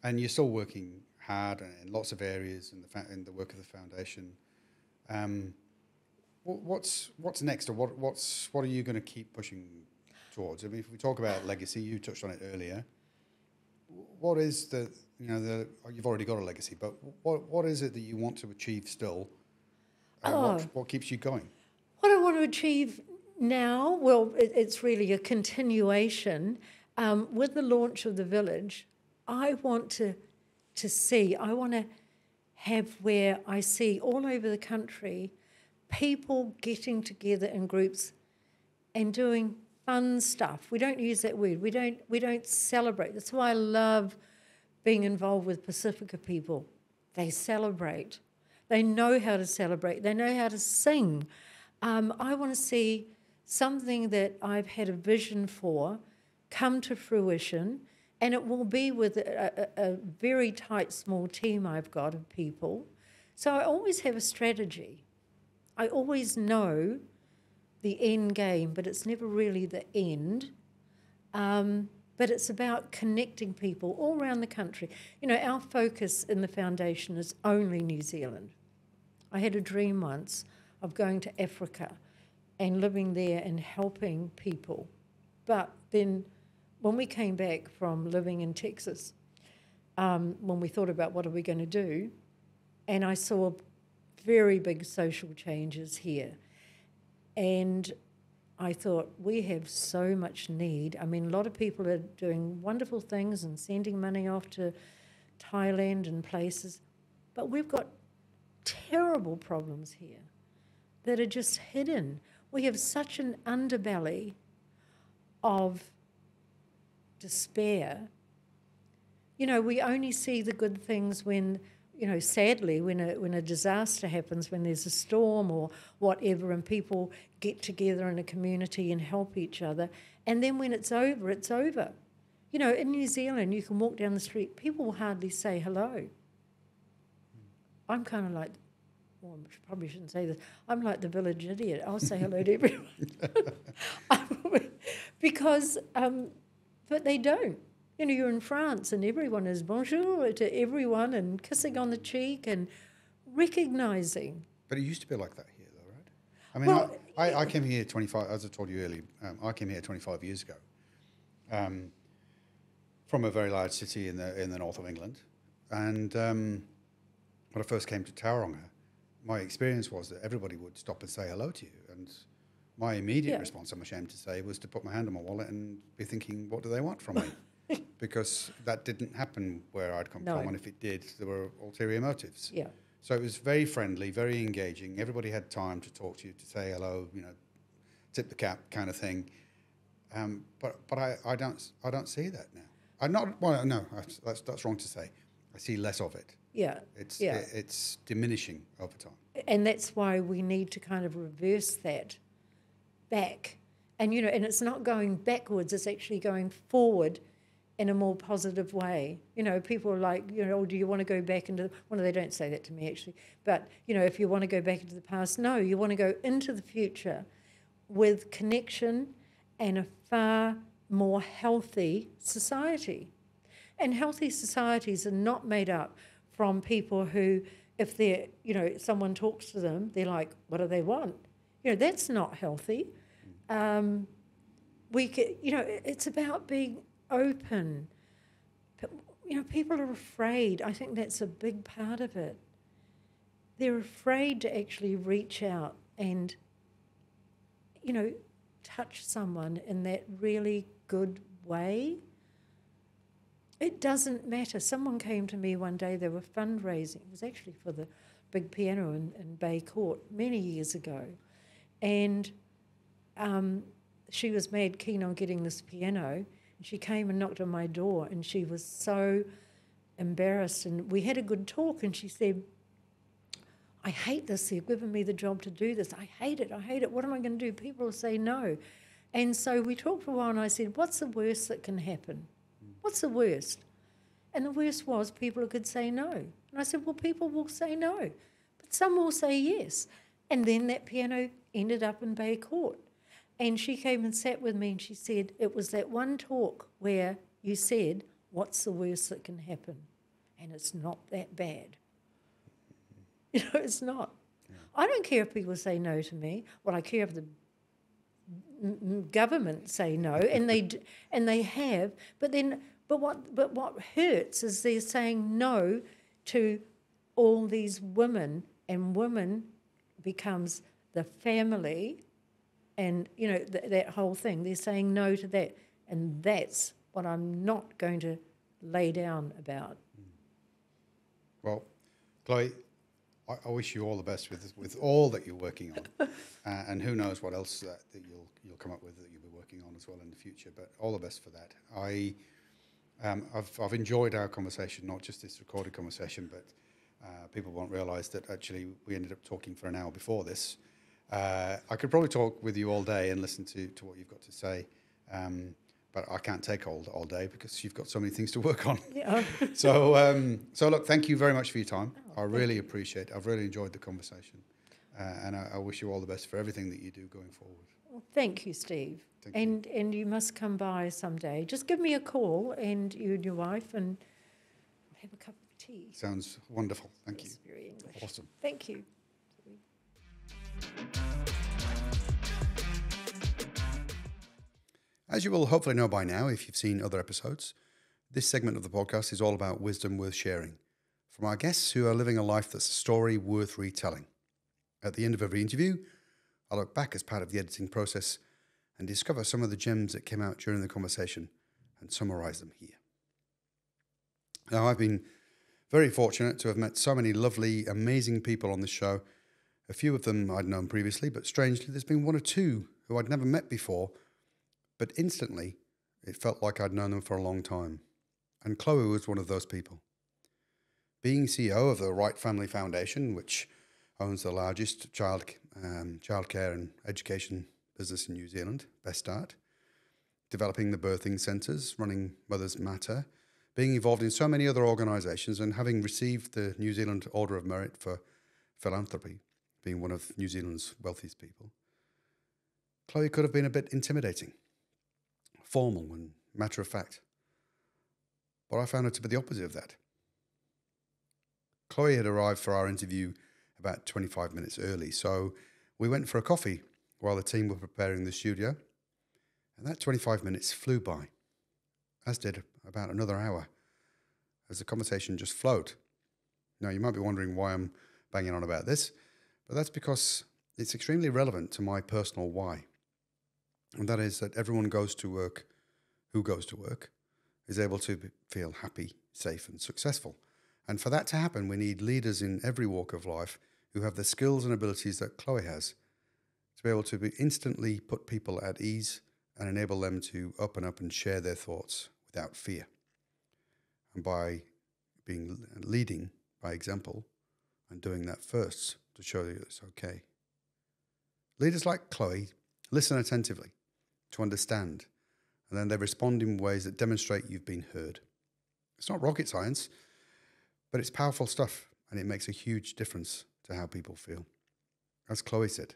and you're still working hard in lots of areas in the work of the foundation. What's next, or what are you going to keep pushing towards? I mean, if we talk about legacy, you touched on it earlier. What is you've already got a legacy, but what is it that you want to achieve still? What keeps you going? What I want to achieve now, well, it's really a continuation. With the launch of the village, I want to have where I see all over the country people getting together in groups and doing fun stuff. We don't use that word. We don't celebrate. That's why I love being involved with Pacifica people. They celebrate. They know how to celebrate. They know how to sing. I want to see something that I've had a vision for come to fruition, and it will be with a very tight, small team I've got of people. So I always have a strategy. I always know the end game, but it's never really the end. But it's about connecting people all around the country. You know, our focus in the foundation is only New Zealand. I had a dream once of going to Africa and living there and helping people. But then when we came back from living in Texas, when we thought about what are we going to do, and I saw very big social changes here. And I thought, we have so much need. I mean, a lot of people are doing wonderful things and sending money off to Thailand and places, but we've got terrible problems here that are just hidden. We have such an underbelly of despair. You know, we only see the good things when, you know, sadly, when a disaster happens, when there's a storm or whatever, and people get together in a community and help each other. And then when it's over, it's over. You know, in New Zealand, you can walk down the street, people will hardly say hello. I'm kind of like, well, I probably shouldn't say this, I'm like the village idiot. I'll say hello to everyone. Because, but they don't. You know, you're in France and everyone is bonjour to everyone and kissing on the cheek and recognising. But it used to be like that here, though, right? I mean, well, I came here 25, as I told you earlier, I came here 25 years ago from a very large city in the north of England. And when I first came to Tauranga, my experience was that everybody would stop and say hello to you. And my immediate response, I'm ashamed to say, was to put my hand on my wallet and be thinking, what do they want from me? Because that didn't happen where I'd come from, and if it did, there were ulterior motives. Yeah. So it was very friendly, very engaging. Everybody had time to talk to you, to say hello, you know, tip the cap kind of thing. But I don't see that now. That's wrong to say. I see less of it. Yeah. It's diminishing over time. And that's why we need to kind of reverse that back. And, you know, and it's not going backwards, it's actually going forward in a more positive way. You know, people are like, you know, do you want to go back into, well, no, they don't say that to me actually, but, you know, if you want to go back into the past, no, you want to go into the future with connection and a far more healthy society. And healthy societies are not made up from people who, if they're, you know, someone talks to them, they're like, what do they want? You know, that's not healthy. We could, you know, it's about being open. You know, people are afraid. I think that's a big part of it. They're afraid to actually reach out and, you know, touch someone in that really good way. It doesn't matter. Someone came to me one day, they were fundraising. It was actually for the big piano in Bay Court many years ago. And she was mad keen on getting this piano. And she came and knocked on my door, and she was so embarrassed. And we had a good talk, and she said, I hate this. They've given me the job to do this. I hate it. I hate it. What am I going to do? People will say no. And so we talked for a while and I said, what's the worst that can happen? What's the worst? And the worst was people could say no. And I said, well, people will say no, but some will say yes. And then that piano ended up in Bay Court. And she came and sat with me and she said, it was that one talk where you said, what's the worst that can happen? And it's not that bad. You know, it's not. Yeah. I don't care if people say no to me. Well, I care if the government say no, and they have. But what hurts is they're saying no to all these women, and women becomes the family, and you know that whole thing. They're saying no to that, and that's what I'm not going to lay down about. Well, Chloe, I wish you all the best with all that you're working on, and who knows what else that you'll come up with that you'll be working on as well in the future. But all the best for that. I've enjoyed our conversation, not just this recorded conversation, but people won't realise that actually we ended up talking for an hour before this. I could probably talk with you all day and listen to what you've got to say, but I can't take all day because you've got so many things to work on. Yeah. So look, thank you very much for your time. I really appreciate it. I've really enjoyed the conversation, and I wish you all the best for everything that you do going forward. Well, thank you, Steve. And you must come by someday. Just give me a call, and you and your wife, and have a cup of tea. Sounds wonderful. Thank you. Very English. Awesome. Thank you. As you will hopefully know by now, if you've seen other episodes, this segment of the podcast is all about wisdom worth sharing from our guests who are living a life that's a story worth retelling. At the end of every interview, I look back as part of the editing process and discover some of the gems that came out during the conversation and summarize them here. Now, I've been very fortunate to have met so many lovely, amazing people on this show. A few of them I'd known previously, but strangely, there's been one or two who I'd never met before, but instantly, it felt like I'd known them for a long time. And Chloe was one of those people. Being CEO of the Wright Family Foundation, which owns the largest childcare and education business in New Zealand, BestStart, developing the birthing centres, running Mothers Matter, being involved in so many other organisations, and having received the New Zealand Order of Merit for philanthropy, being one of New Zealand's wealthiest people, Chloe could have been a bit intimidating, formal and matter of fact. But I found her to be the opposite of that. Chloe had arrived for our interview about 25 minutes early, so we went for a coffee while the team were preparing the studio, and that 25 minutes flew by, as did about another hour, as the conversation just flowed. Now, you might be wondering why I'm banging on about this, but that's because it's extremely relevant to my personal why. And that is that everyone goes to work, who goes to work, is able to feel happy, safe, and successful. And for that to happen, we need leaders in every walk of life who have the skills and abilities that Chloe has to be able to instantly put people at ease and enable them to open up and share their thoughts without fear. And by leading by example and doing that first to show you it's okay. Leaders like Chloe listen attentively to understand, and then they respond in ways that demonstrate you've been heard. It's not rocket science, but it's powerful stuff, and it makes a huge difference to how people feel. As Chloe said,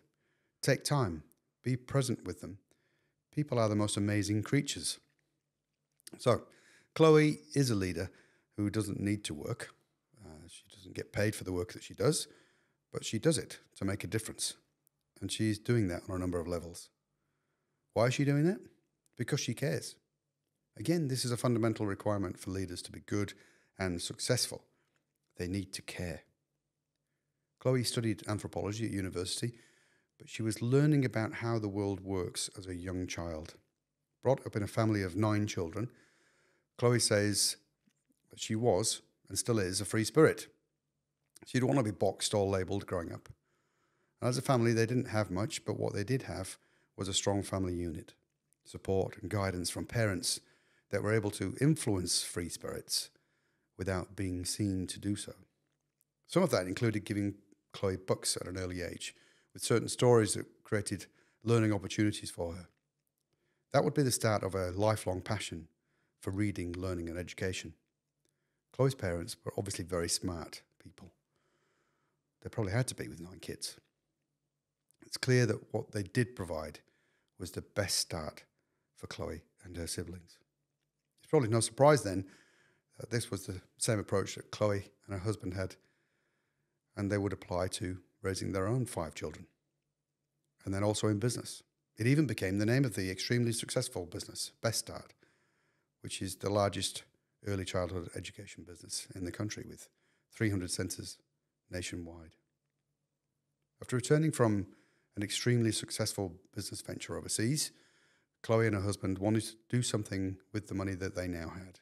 take time, be present with them. People are the most amazing creatures. So, Chloe is a leader who doesn't need to work. She doesn't get paid for the work that she does, but she does it to make a difference. And she's doing that on a number of levels. Why is she doing that? Because she cares. Again, this is a fundamental requirement for leaders to be good and successful. They need to care. Chloe studied anthropology at university, but she was learning about how the world works as a young child. Brought up in a family of 9 children, Chloe says that she was, and still is, a free spirit. She didn't want to be boxed or labelled growing up. And as a family, they didn't have much, but what they did have was a strong family unit, support and guidance from parents that were able to influence free spirits without being seen to do so. Some of that included giving Chloe books at an early age, with certain stories that created learning opportunities for her. That would be the start of a lifelong passion for reading, learning and education. Chloe's parents were obviously very smart people. They probably had to be with 9 kids. It's clear that what they did provide was the best start for Chloe and her siblings. It's probably no surprise then that this was the same approach that Chloe and her husband had, and they would apply to raising their own 5 children, and then also in business. It even became the name of the extremely successful business, BestStart, which is the largest early childhood education business in the country with 300 centres nationwide. After returning from an extremely successful business venture overseas, Chloe and her husband wanted to do something with the money that they now had.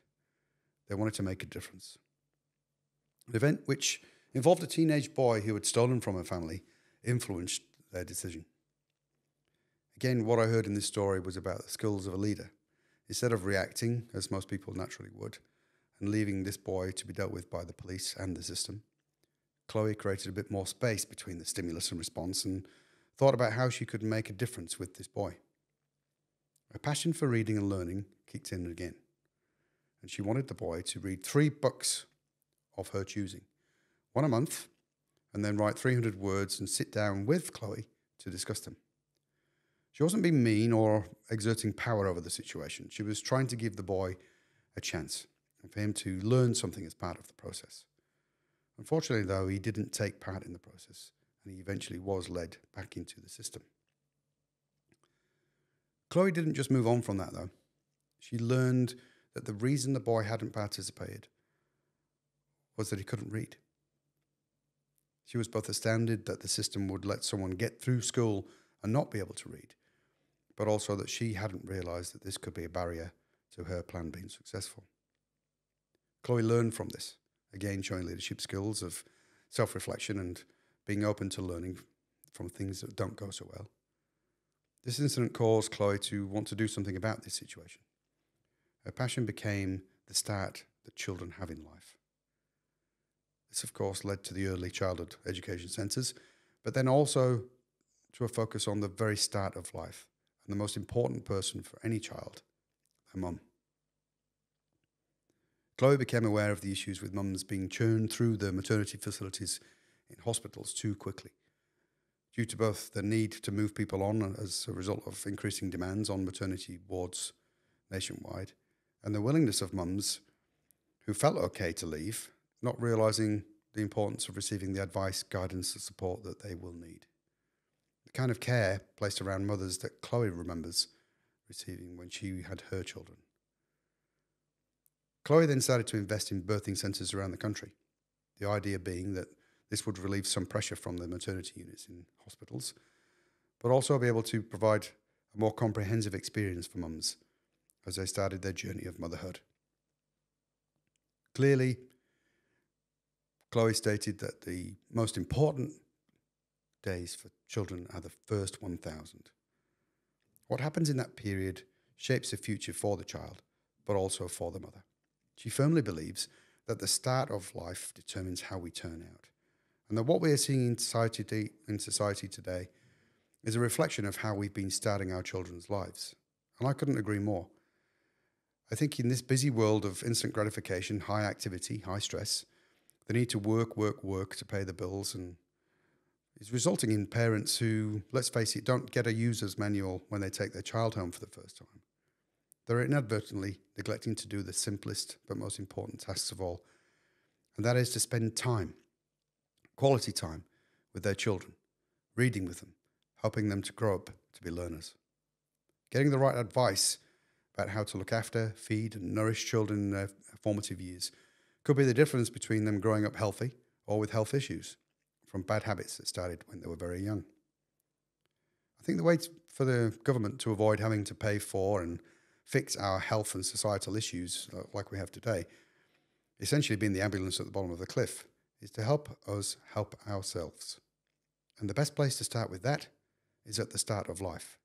They wanted to make a difference. An event which involved a teenage boy who had stolen from her family influenced their decision. Again, what I heard in this story was about the skills of a leader. Instead of reacting, as most people naturally would, and leaving this boy to be dealt with by the police and the system, Chloe created a bit more space between the stimulus and response and thought about how she could make a difference with this boy. Her passion for reading and learning kicked in again, and she wanted the boy to read 3 books of her choosing, 1 a month, and then write 300 words and sit down with Chloe to discuss them. She wasn't being mean or exerting power over the situation. She was trying to give the boy a chance and for him to learn something as part of the process. Unfortunately, though, he didn't take part in the process, and he eventually was led back into the system. Chloe didn't just move on from that, though. She learned that the reason the boy hadn't participated was that he couldn't read. She was both astounded that the system would let someone get through school and not be able to read, but also that she hadn't realised that this could be a barrier to her plan being successful. Chloe learned from this, again showing leadership skills of self-reflection and being open to learning from things that don't go so well. This incident caused Chloe to want to do something about this situation. Her passion became the start that children have in life. This, of course, led to the early childhood education centres, but then also to a focus on the very start of life and the most important person for any child, their mum. Chloe became aware of the issues with mums being churned through the maternity facilities in hospitals too quickly, due to both the need to move people on as a result of increasing demands on maternity wards nationwide, and the willingness of mums who felt okay to leave, not realising the importance of receiving the advice, guidance and support that they will need. The kind of care placed around mothers that Chloe remembers receiving when she had her children. Chloe then started to invest in birthing centres around the country, the idea being that this would relieve some pressure from the maternity units in hospitals, but also be able to provide a more comprehensive experience for mums as they started their journey of motherhood. Clearly, Chloe stated that the most important days for children are the first 1,000. What happens in that period shapes the future for the child, but also for the mother. She firmly believes that the start of life determines how we turn out, and that what we are seeing in society today is a reflection of how we've been starting our children's lives. And I couldn't agree more. I think in this busy world of instant gratification, high activity, high stress, the need to work to pay the bills and is resulting in parents who, let's face it, don't get a user's manual when they take their child home for the first time. They're inadvertently neglecting to do the simplest but most important tasks of all, and that is to spend time, quality time, with their children, reading with them, helping them to grow up to be learners. Getting the right advice about how to look after, feed and nourish children in their formative years could be the difference between them growing up healthy or with health issues from bad habits that started when they were very young. I think the way for the government to avoid having to pay for and fix our health and societal issues like we have today, essentially being the ambulance at the bottom of the cliff, is to help us help ourselves. And the best place to start with that is at the start of life.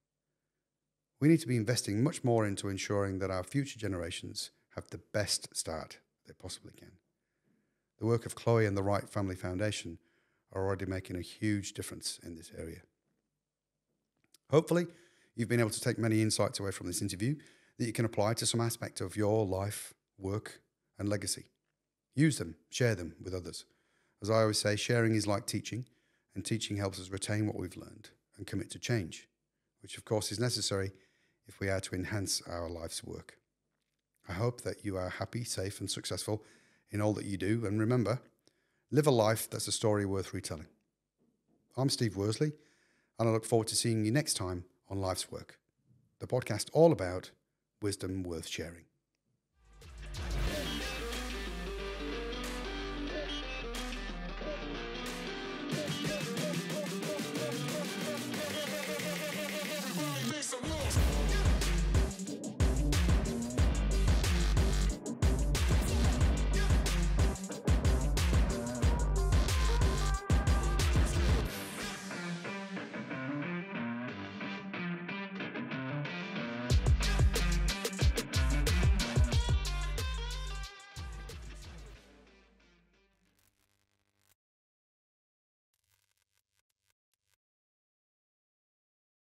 We need to be investing much more into ensuring that our future generations have the best start they possibly can. The work of Chloe and the Wright Family Foundation are already making a huge difference in this area. Hopefully, you've been able to take many insights away from this interview that you can apply to some aspect of your life, work, and legacy. Use them, share them with others. As I always say, sharing is like teaching, and teaching helps us retain what we've learned and commit to change, which of course is necessary if we are to enhance our life's work. I hope that you are happy, safe, and successful in all that you do, and remember, live a life that's a story worth retelling. I'm Steve Worsley, and I look forward to seeing you next time on Life's Work, the podcast all about wisdom worth sharing.